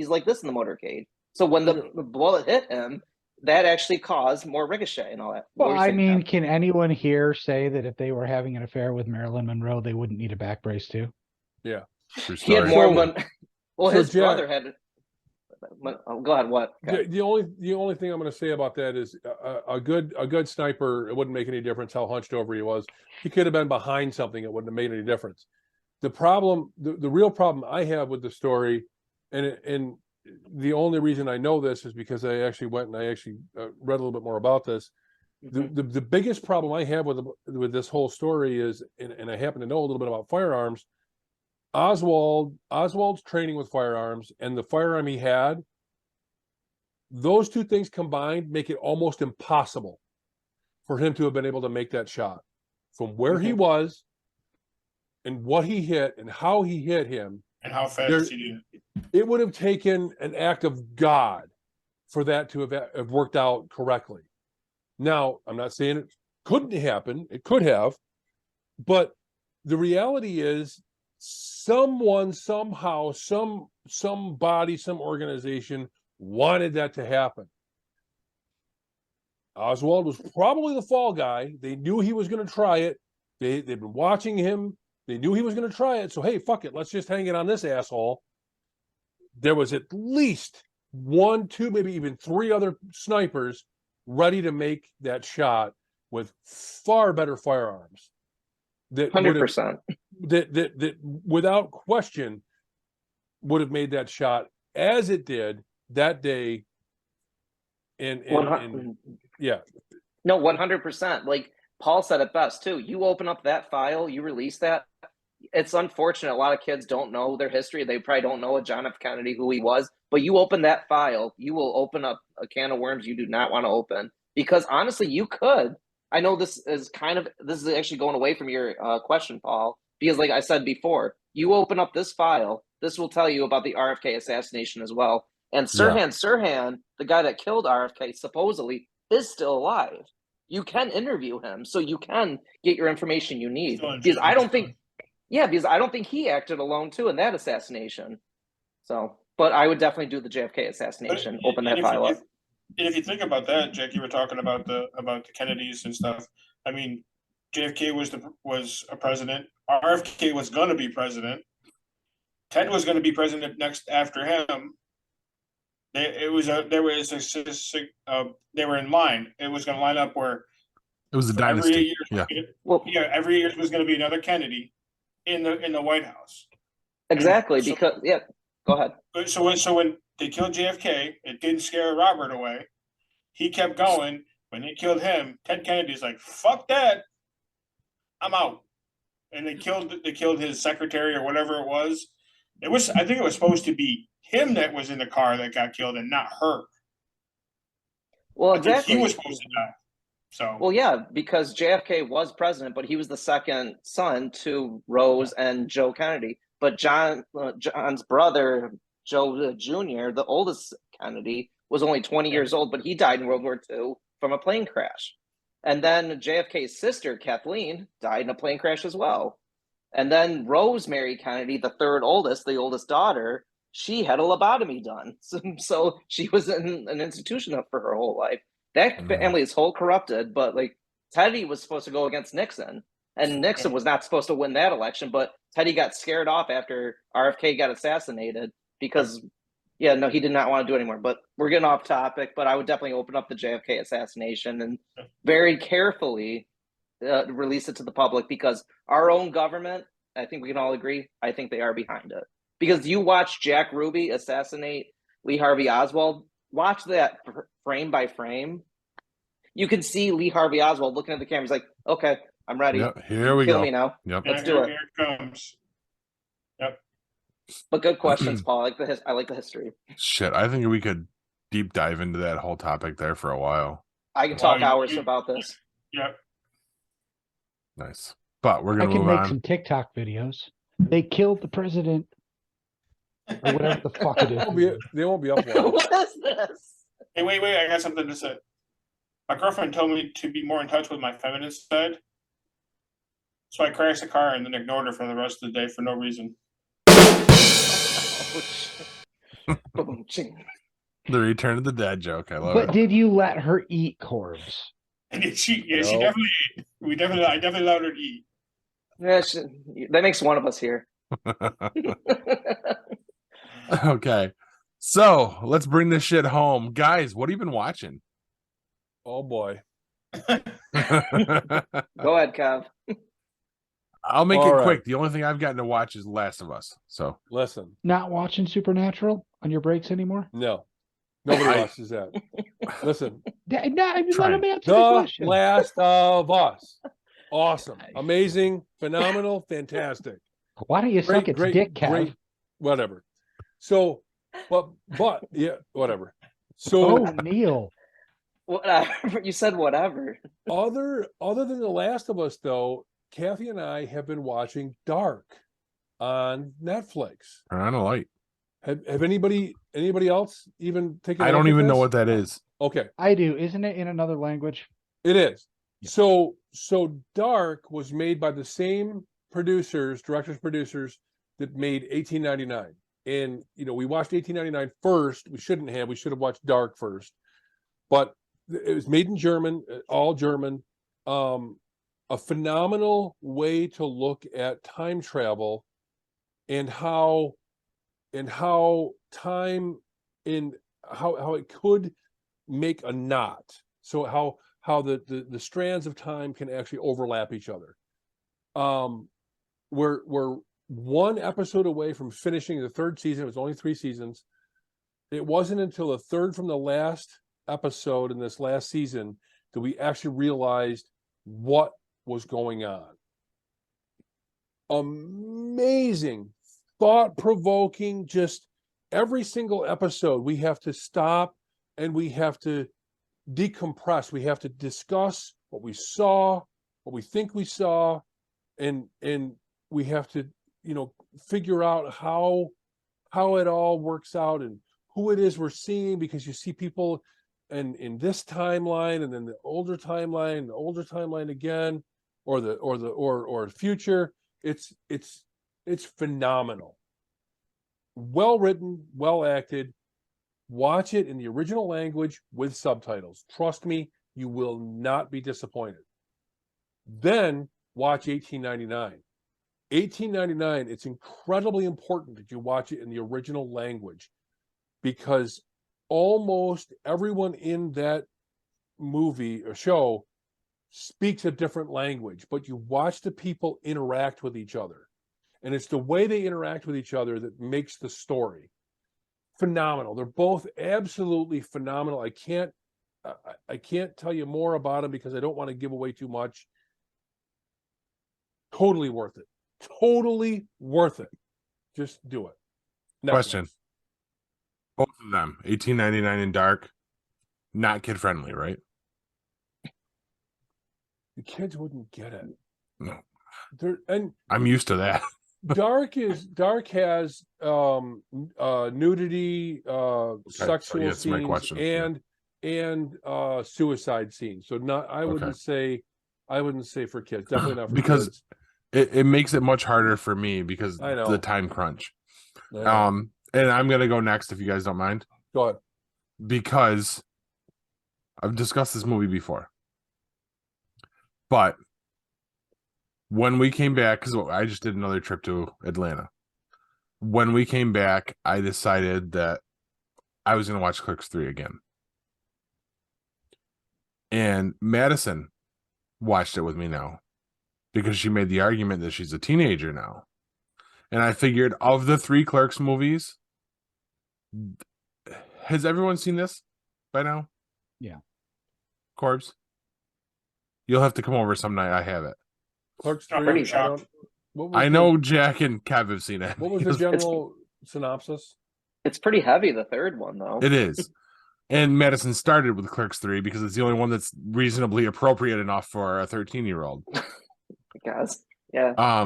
like this in the motorcade. So when the bullet hit him, that actually caused more ricochet and all that. Well, I mean, can anyone here say that if they were having an affair with Marilyn Monroe, they wouldn't need a back brace too? Yeah. He had more one. Well, So his Jack, brother had. Go ahead. What? Okay. The only thing I'm going to say about that is a good sniper. It wouldn't make any difference how hunched over he was. He could have been behind something. It wouldn't have made any difference. The problem, the real problem I have with the story, and the only reason I know this is because I actually went and I actually read a little bit more about this. The biggest problem I have with this whole story is, and I happen to know a little bit about firearms. Oswald's training with firearms and the firearm he had, those two things combined make it almost impossible for him to have been able to make that shot from where he was and what he hit and how he hit him and how fast he did. It would have taken an act of God for that to have worked out correctly. Now, I'm not saying it couldn't happen. It could have. But the reality is someone, somehow, somebody, some organization wanted that to happen. Oswald was probably the fall guy. They knew he was going to try it. They've been watching him. They knew he was going to try it. So, hey, fuck it. Let's just hang it on this asshole. There was at least 1, 2, maybe even 3 other snipers ready to make that shot with far better firearms. That 100%. That without question would have made that shot as it did that day. And yeah. No, 100%. Like Paul said it best too. You open up that file, you release that. It's unfortunate. A lot of kids don't know their history. They probably don't know John F. Kennedy, who he was. But you open that file, you will open up a can of worms you do not want to open. Because honestly, you could. I know this is actually going away from your question, Paul. Because like I said before, you open up this file, this will tell you about the RFK assassination as well. And Sirhan, the guy that killed RFK, supposedly is still alive. You can interview him, so you can get your information you need. Because I don't think he acted alone too in that assassination. So, but I would definitely do the JFK assassination. Open that file up. If you think about that, Jack, you were talking about the Kennedys and stuff. I mean, JFK was a president. RFK was going to be president. Ted was going to be president next after him. They were in line. It was going to line up where it was a dynasty. Every year was going to be another Kennedy in the White House. Exactly, go ahead. So when they killed JFK, it didn't scare Robert away. He kept going. When they killed him, Ted Kennedy's like, "Fuck that, I'm out." And they killed his secretary or whatever it was. I think it was supposed to be him that was in the car that got killed and not her. Well, exactly. He was supposed to die. So. Well, yeah, because JFK was president, but he was the second son to Rose and Joe Kennedy. But John's brother, Joe Jr., the oldest Kennedy, was only 20 years old, but he died in World War II from a plane crash. And then JFK's sister, Kathleen, died in a plane crash as well. And then Rosemary Kennedy, the oldest daughter, she had a lobotomy done. So she was in an institution for her whole life. That family is whole corrupted, but like Teddy was supposed to go against Nixon, and Nixon was not supposed to win that election, but Teddy got scared off after RFK got assassinated because, Yeah, no, he did not want to do it anymore. But we're getting off topic. But I would definitely open up the JFK assassination and very carefully release it to the public, because our own government, I think we can all agree, I think they are behind it. Because you watch Jack Ruby assassinate Lee Harvey Oswald, watch that frame by frame. You can see Lee Harvey Oswald looking at the camera. He's like, okay, I'm ready. Yep, here we Kill go. me now. Yep. Let's do it. Here it comes. Yep. But good questions, Paul. I like the history. Shit, I think we could deep dive into that whole topic there for a while. I can talk hours about this. Yep. Nice. But we're I gonna can move make on. some TikTok videos. They killed the president, or whatever the fuck it is. They won't be up long. What is this? Hey, wait, I got something to say. My girlfriend told me to be more in touch with my feminist side. So I crashed the car and then ignored her for the rest of the day for no reason. Boom, ching. The Return of the Dead joke. I love But it. did you let her eat Corbs? And she No. definitely ate. I definitely allowed her to eat. Yeah, that makes one of us here. Okay. So let's bring this shit home. Guys, what have you been watching? Oh boy. Go ahead, Kev. I'll make All it right. quick. The only thing I've gotten to watch is Last of Us. So Listen, Not watching Supernatural on your breaks anymore? no. Nobody I- watches that. Listen, No, let Trying. him answer the The question. Last of Us. Awesome. Amazing. Phenomenal. Fantastic. Why don't you suck its dick, Kev? Whatever. So, but yeah, whatever. So Oh, Neil. Whatever. You said whatever. other than The Last of Us, though, Kathy and I have been watching Dark on Netflix. turn on a light. Have anybody else even taken? I don't even know what that is. Okay, I do. Isn't it in another language? it is. Yeah. So Dark was made by the same producers that made 1899. And we watched 1899 first. We should have watched Dark first. But it was made in German, all German. A phenomenal way to look at time travel and how time how it could make a knot. So how the strands of time can actually overlap each other. We're one episode away from finishing the third season. It was only 3 seasons. It wasn't until the third from the last episode in this last season that we actually realized what was going on. Amazing, thought-provoking, just every single episode we have to stop and we have to decompress. We have to discuss what we saw, what we think we saw, and we have to figure out how it all works out and who it is we're seeing, because you see people in this timeline and then the older timeline again, or future. It's phenomenal. Well written, well acted. Watch it in the original language with subtitles. Trust me, you will not be disappointed. Then watch 1899. 1899, it's incredibly important that you watch it in the original language, because almost everyone in that movie or show speaks a different language, but you watch the people interact with each other. And it's the way they interact with each other that makes the story phenomenal. They're both absolutely phenomenal. I can't tell you more about them because I don't want to give away too much. Totally worth it. Totally worth it. Just do it. Netflix. Question. Both of them, 1899 and Dark, not kid friendly, right? The kids wouldn't get it. No. And I'm used to that. Dark has nudity, sexual yes, my scenes, question. and suicide scenes. So I wouldn't say for kids. Definitely not for Because kids. it makes it much harder for me because I know. the time crunch. I know. And I'm gonna go next if you guys don't mind, Go ahead. because I've discussed this movie before. But when we came back, because I just did another trip to Atlanta. When we came back, I decided that I was going to watch Clerks 3 again. And Madison watched it with me now because she made the argument that she's a teenager now. And I figured, of the 3 Clerks movies, has everyone seen this by now? Yeah. Corbs? You'll have to come over some night. I have it. Clerks Not 3. pretty shocked. I know Jack and Kev have seen it. What was the general synopsis? It's pretty heavy, the third one, though. It is. And Madison started with Clerks 3 because it's the only one that's reasonably appropriate enough for a 13-year-old. I guess. Yeah.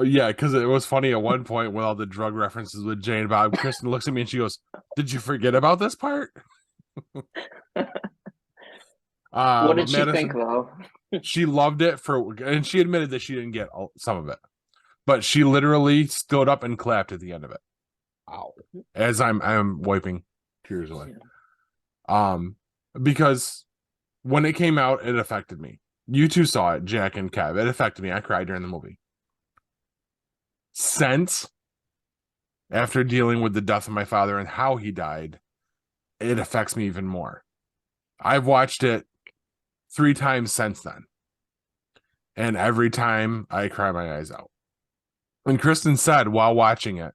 Yeah, because it was funny at one point with all the drug references with Jane Bob. Kristen looks at me and she goes, "Did you forget about this part?" What did she think, though? She loved it and she admitted that she didn't get some of it, but she literally stood up and clapped at the end of it. Wow. As I'm wiping tears away. Because when it came out, it affected me. You two saw it, Jack and Kev. It affected me. I cried during the movie. Since, after dealing with the death of my father and how he died, it affects me even more. I've watched it 3 times since then. And every time I cry my eyes out. And Kristen said while watching it,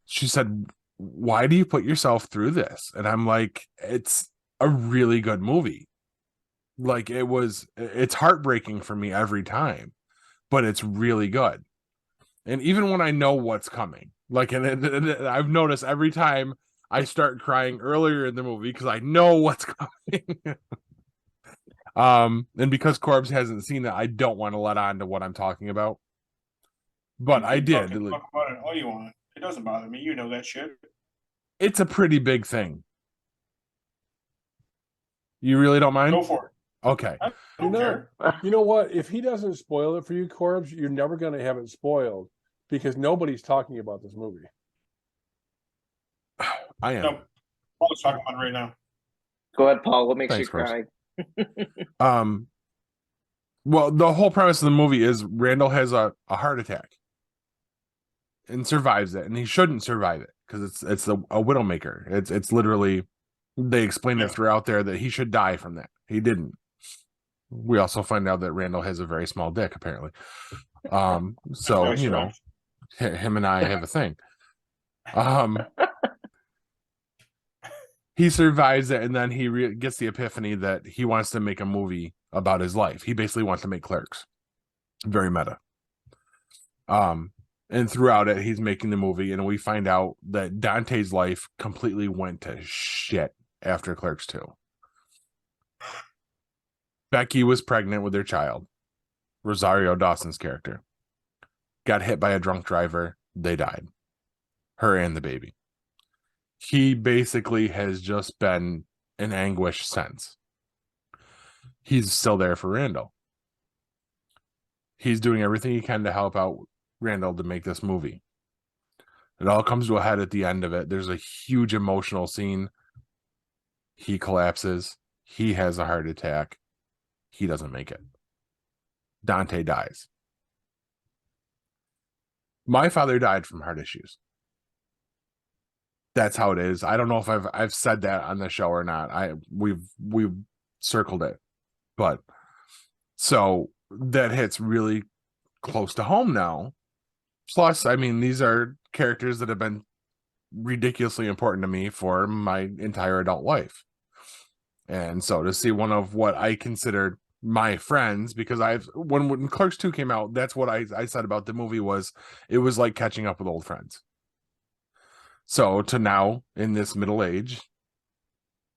she said, "Why do you put yourself through this?" And I'm like, it's a really good movie. Like, it's heartbreaking for me every time, but it's really good. And even when I know what's coming, like, and I've noticed every time I start crying earlier in the movie because I know what's coming. And because Corbs hasn't seen it, I don't want to let on to what I'm talking about. But I did. Talk about it all you want. It doesn't bother me. You know that shit. It's a pretty big thing. You really don't mind? Go for it. Okay. I don't care. You know what? If he doesn't spoil it for you, Corbs, you're never going to have it spoiled because nobody's talking about this movie. I am. No, Paul's talking about it right now. Go ahead, Paul. What makes Thanks, you cry? Well, the whole premise of the movie is Randall has a heart attack and survives it, and he shouldn't survive it because it's a widowmaker. It's literally, they explain it throughout there that he should die from that. He didn't. We also find out that Randall has a very small dick, apparently. So, you know, him and I have a thing. He survives it, and then he gets the epiphany that he wants to make a movie about his life. He basically wants to make Clerks. Very meta. And throughout it, he's making the movie, and we find out that Dante's life completely went to shit after Clerks 2. Becky was pregnant with their child. Rosario Dawson's character got hit by a drunk driver. They died. Her and the baby. He basically has just been in anguish since. He's still there for Randall. He's doing everything he can to help out Randall to make this movie. It all comes to a head at the end of it. There's a huge emotional scene. He collapses. He has a heart attack. He doesn't make it. Dante dies. My father died from heart issues. That's how it is. I don't know if I've said that on the show or not. We've circled it. But so that hits really close to home now. Plus, I mean, these are characters that have been ridiculously important to me for my entire adult life. And so to see one of what I considered my friends, because when Clerks 2 came out, that's what I said about the movie was it was like catching up with old friends. So to now, in this middle age,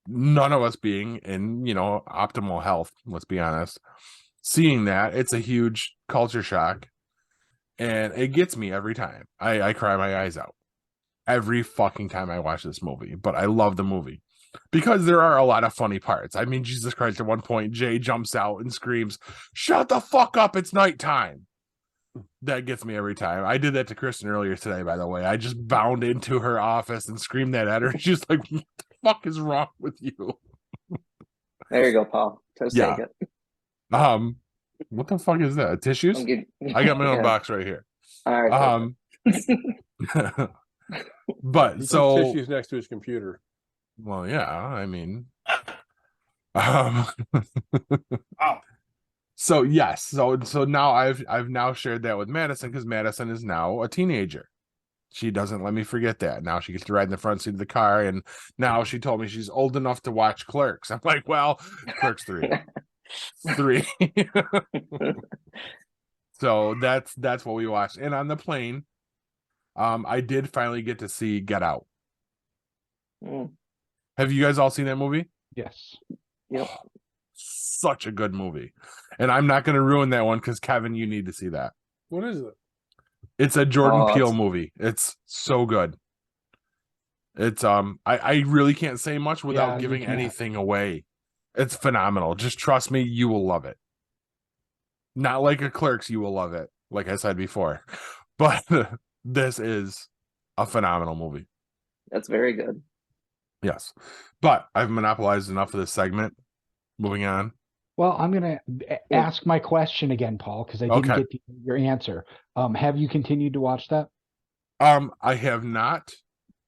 none of us being in, optimal health, let's be honest, seeing that, it's a huge culture shock. And it gets me every time. I cry my eyes out. Every fucking time I watch this movie. But I love the movie. Because there are a lot of funny parts. I mean, Jesus Christ, at one point, Jay jumps out and screams, "Shut the fuck up, it's nighttime." That gets me every time. I did that to Kristen earlier today, by the way. I just bound into her office and screamed that at her. She's like, "What the fuck is wrong with you?" There you go, Paul. Just take it. What the fuck is that? Tissues? I got my own box right here. All right. But He keeps so, tissues next to his computer. well, yeah, I mean, um, Wow. so yes, so now I've now shared that with Madison because Madison is now a teenager. She doesn't let me forget that. Now she gets to ride in the front seat of the car, and now she told me she's old enough to watch Clerks. I'm like, well, Clerks 3. So that's what we watched. And on the plane, I did finally get to see Get Out. Mm. Have you guys all seen that movie? Yes. Yep. Such a good movie. And I'm not going to ruin that one because Kevin, you need to see that. What is it? It's a Jordan Oh, Peele it's- movie. It's so good. It's I really can't say much without Yeah, you giving can't. anything away. It's phenomenal. Just trust me, you will love it. Not like a Clerks, you will love it, like I said before. But this is a phenomenal movie. That's very good. Yes. But I've monopolized enough of this segment. Moving on. Well, I'm gonna ask my question again, Paul, because I didn't Okay. get your answer. Have you continued to watch that? I have not,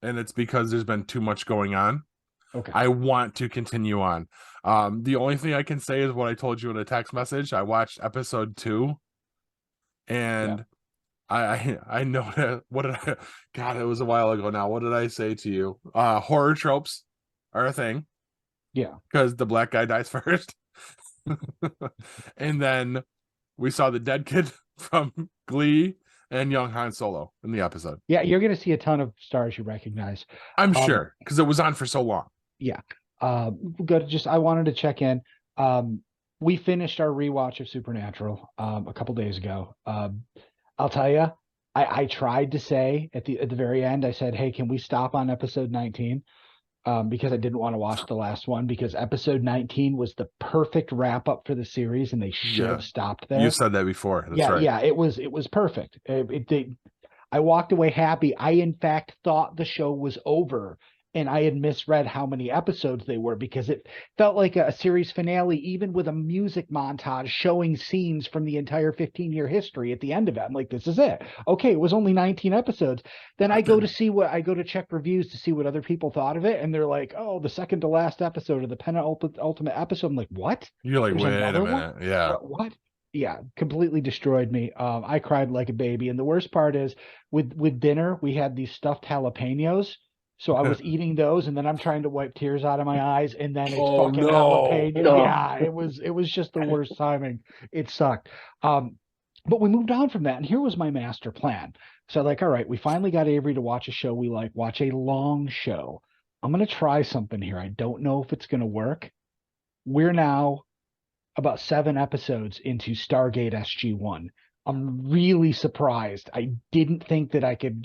and it's because there's been too much going on. Okay. I want to continue on. The only thing I can say is what I told you in a text message. I watched episode 2, and I know that God, it was a while ago now. What did I say to you? Horror tropes are a thing. Yeah. Because the black guy dies first. And then we saw the dead kid from Glee and young Han Solo in the episode. Yeah, you're gonna see a ton of stars you recognize. I'm sure, because it was on for so long. Yeah. Good. Just I wanted to check in. We finished our rewatch of Supernatural a couple days ago. I'll tell you, I tried to say at the very end, I said, "Hey, can we stop on episode 19?" Because I didn't want to watch the last one because episode 19 was the perfect wrap up for the series, and they should have stopped there. You said that before. That's right. Yeah, it was perfect. I walked away happy. I in fact thought the show was over, and I had misread how many episodes they were because it felt like a series finale, even with a music montage showing scenes from the entire 15-year history at the end of it. I'm like, this is it. Okay, it was only 19 episodes. Then I go to check reviews to see what other people thought of it, and they're like, oh, the second to last episode or the penultimate episode. I'm like, what? You're like, There's wait a another minute. one? Yeah. What? Yeah, completely destroyed me. I cried like a baby. And the worst part is with dinner, we had these stuffed jalapenos. So I was eating those, and then I'm trying to wipe tears out of my eyes, and then it's fucking jalapeno. No. Yeah, it was just the worst timing. It sucked. But we moved on from that, and here was my master plan. So like, all right, we finally got Avery to watch a show we like, watch a long show. I'm gonna try something here. I don't know if it's gonna work. We're now about 7 episodes into Stargate SG-1. I'm really surprised. I didn't think that I could,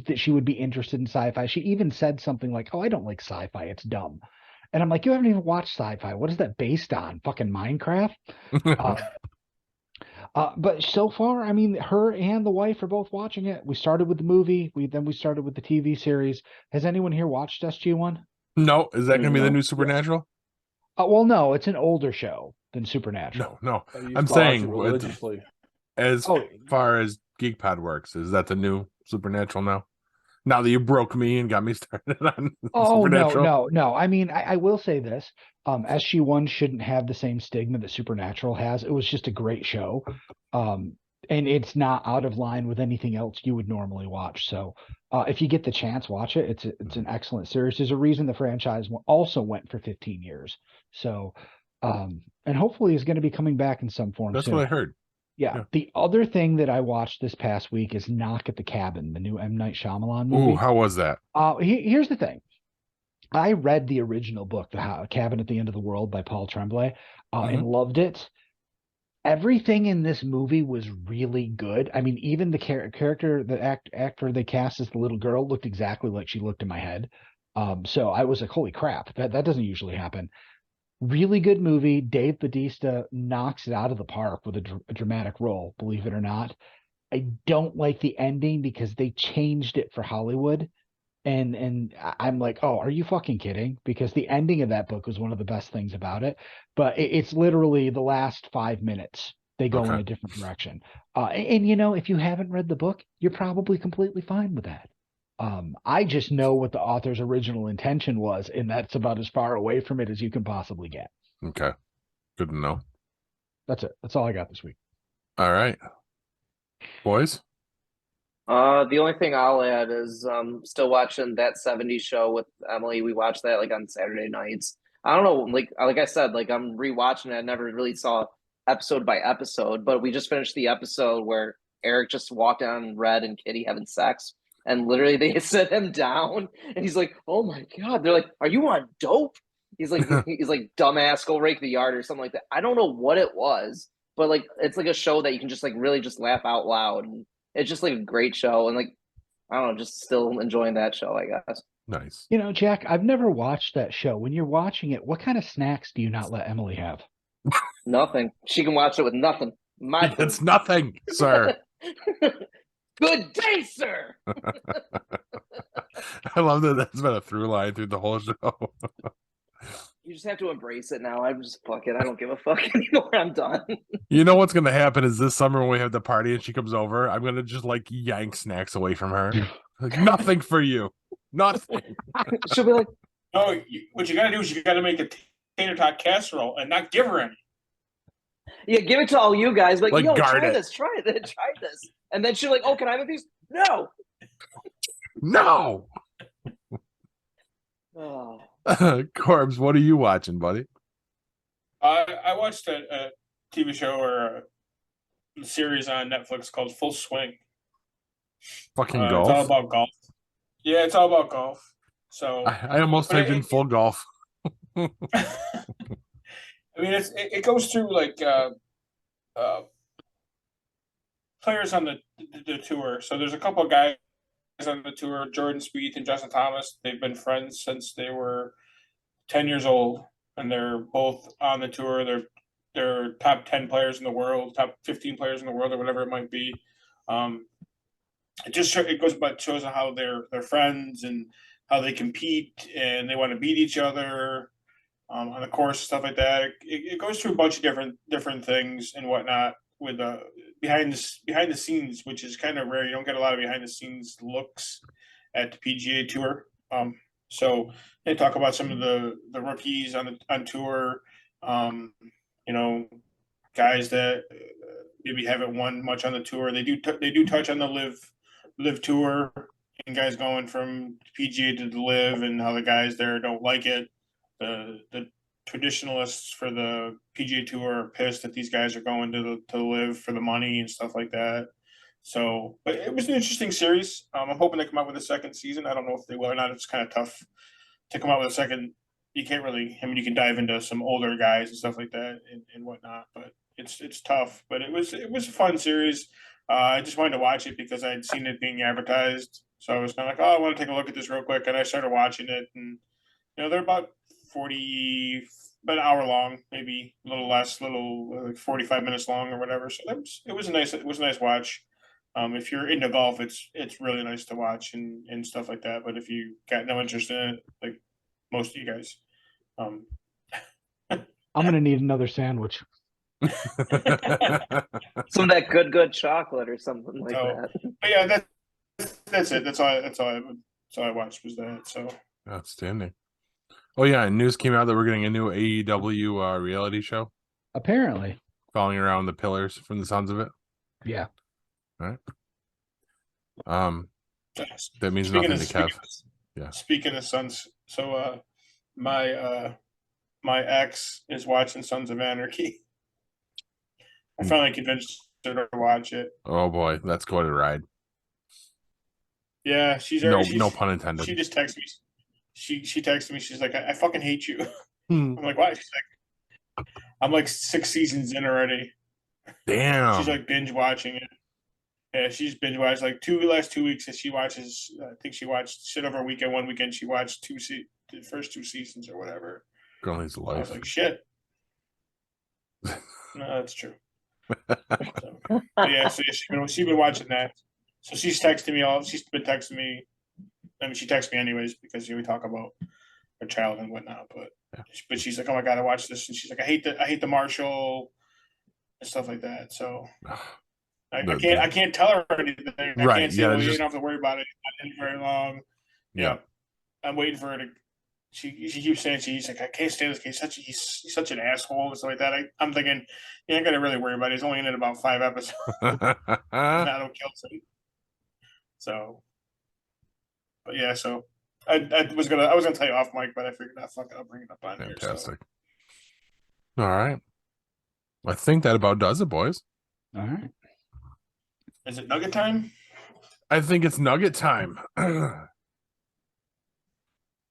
that she would be interested in sci-fi. She even said something like, oh, I don't like sci-fi. It's dumb. And I'm like, you haven't even watched sci-fi. What is that based on? Fucking Minecraft? But so far, I mean, her and the wife are both watching it. We started with the movie. Then we started with the TV series. Has anyone here watched SG-1? No, is that going to be the No. new Supernatural? Well, no, it's an older show than Supernatural. No. I used I'm to watch saying it religiously. as Oh, far as GeekPod works, is that the new Supernatural now? Now that you broke me and got me started on oh Supernatural. no. I mean, I will say this. SG-1 shouldn't have the same stigma that Supernatural has. It was just a great show. And it's not out of line with anything else you would normally watch. So if you get the chance, watch it. It's an excellent series. There's a reason the franchise also went for 15 years. So and hopefully is going to be coming back in some form That's soon. what I heard. Yeah. Yeah. The other thing that I watched this past week is Knock at the Cabin, the new M. Night Shyamalan movie. Ooh, how was that? Here's the thing. I read the original book, The Cabin at the End of the World by Paul Tremblay, and loved it. Everything in this movie was really good. I mean, even the character, the actor they cast as the little girl looked exactly like she looked in my head. So I was like, holy crap, that doesn't usually happen. Really good movie. Dave Bautista knocks it out of the park with a dramatic role, believe it or not. I don't like the ending because they changed it for Hollywood. And I'm like, oh, are you fucking kidding? Because the ending of that book was one of the best things about it. But it's literally the last 5 minutes. They go in a different direction. And if you haven't read the book, you're probably completely fine with that. I just know what the author's original intention was, and that's about as far away from it as you can possibly get. Okay. Good to know. That's it. That's all I got this week. All right. Boys? The only thing I'll add is still watching That 70s Show with Emily. We watch that like on Saturday nights. I don't know, like I said, like I'm rewatching it. I never really saw episode by episode, but we just finished the episode where Eric just walked on Red and Kitty having sex, and literally they sit him down, and he's like, "Oh my god!" They're like, "Are you on dope?" He's like, "Dumbass, go rake the yard" or something like that. I don't know what it was, but like it's like a show that you can just like really just laugh out loud, and it's just like a great show, and like I don't know, just still enjoying that show, I guess. Nice. You know, Jack, I've never watched that show. When you're watching it, what kind of snacks do you not let Emily have? Nothing. She can watch it with nothing. My It's nothing, sir. Good day, sir. I love that that's been a through line through the whole show. You just have to embrace it now. I'm just fuck it. I don't give a fuck anymore. I'm done. You know what's gonna happen is this summer when we have the party and she comes over, I'm gonna just like yank snacks away from her. Like, nothing for you. Nothing. She'll be like, No, what you got to do is you got to make a tater tot casserole and not give her any. yeah, give it to all you guys. Like, Like, yo, guard try it. this, try this. And then she'll like, oh, can I have a piece? No. No. Oh. Corbs, what are you watching, buddy? I watched a TV show or a series on Netflix called Full Swing. Fucking It's golf. all about golf. Yeah, it's all about golf. So I almost but typed in full golf. I mean, it goes through like players on the tour. So there's a couple of guys on the tour, Jordan Spieth and Justin Thomas. They've been friends since they were 10 years old, and they're both on the tour. They're top 10 players in the world, top 15 players in the world, or whatever it might be. It goes about shows how they're friends and how they compete and they want to beat each other on the course, stuff like that. It goes through a bunch of different things and whatnot with behind the scenes, which is kind of rare. You don't get a lot of behind the scenes looks at the PGA Tour. So they talk about some of the rookies on tour, you know, guys that maybe haven't won much on the tour. They do touch on the live tour and guys going from PGA to the live and how the guys there don't like it. The traditionalists for the PGA Tour are pissed that these guys are going to live for the money and stuff like that. So, but it was an interesting series. I'm hoping they come out with a second season. I don't know if they will or not. It's kind of tough to come out with a second. You can't really. I mean, you can dive into some older guys and stuff like that and whatnot, but it's tough. But it was a fun series. I just wanted to watch it because I'd seen it being advertised. So I was kind of like, oh, I want to take a look at this real quick. And I started watching it. And, they're about about an hour long, maybe a little less, like 45 minutes long or whatever. So it was a nice watch. If you're into golf, it's really nice to watch and stuff like that. But if you got no interest in it, like most of you guys, I'm going to need another sandwich. Some of that good chocolate or something like that. But yeah, that's it. That's all I watched was that. So outstanding. Oh yeah, and news came out that we're getting a new AEW reality show. Apparently, following around the pillars from the sounds of it. Yeah. All right. That means nothing to Kev. Yeah. Speaking of Sons, so my ex is watching Sons of Anarchy. I finally convinced her to watch it. Oh boy, that's quite a ride. Yeah, she's no pun intended. She just texted me. She texted me. She's like, I fucking hate you. I'm like, why? She's like, I'm like 6 seasons in already. Damn. She's like binge watching it. Yeah, she's binge watched like last 2 weeks. And she watches. I think she watched shit over a weekend. One weekend she watched the first 2 seasons or whatever. Girl needs a life. I was like, shit. No, that's true. So, yeah, so she's been watching that. So she's texting me she's been texting me. I mean, she texts me anyways because we talk about her child and whatnot. But she's like, oh my god, I watched this, and she's like, I hate the Marshall and stuff like that. So I can't tell her anything. I Right, can't say, yeah, well, you just- don't have to worry about it. It's not very long. Yeah. I'm waiting for her to. She keeps saying she's like, I can't stand this case. He's such an asshole and stuff like that. I'm thinking, you ain't gonna really worry about it. He's only in it about 5 episodes. That'll kill him. So, but yeah, so I was gonna tell you off mic, but I figured I'll bring it up on here. Fantastic. All right. I think that about does it, boys. All right. Is it nugget time? I think it's nugget time.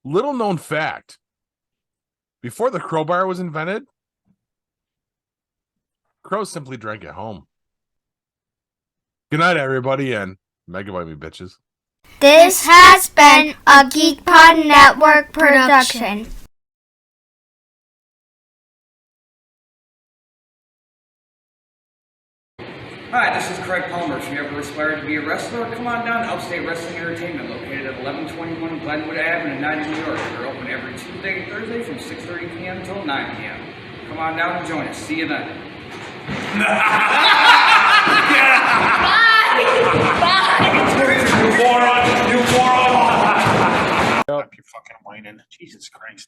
Little known fact. Before the crowbar was invented, crows simply drank at home. Good night, everybody, and megabyte me, bitches. This has been a GeekPod Network production. Hi, this is Craig Palmer. If you ever aspire to be a wrestler, come on down to Upstate Wrestling Entertainment, located at 1121 Glenwood Ave in United, New York. We're open every Tuesday and Thursday from 6:30 p.m. until 9 p.m. Come on down and join us. See you then. You moron! You moron! Stop your fucking whining. Jesus Christ.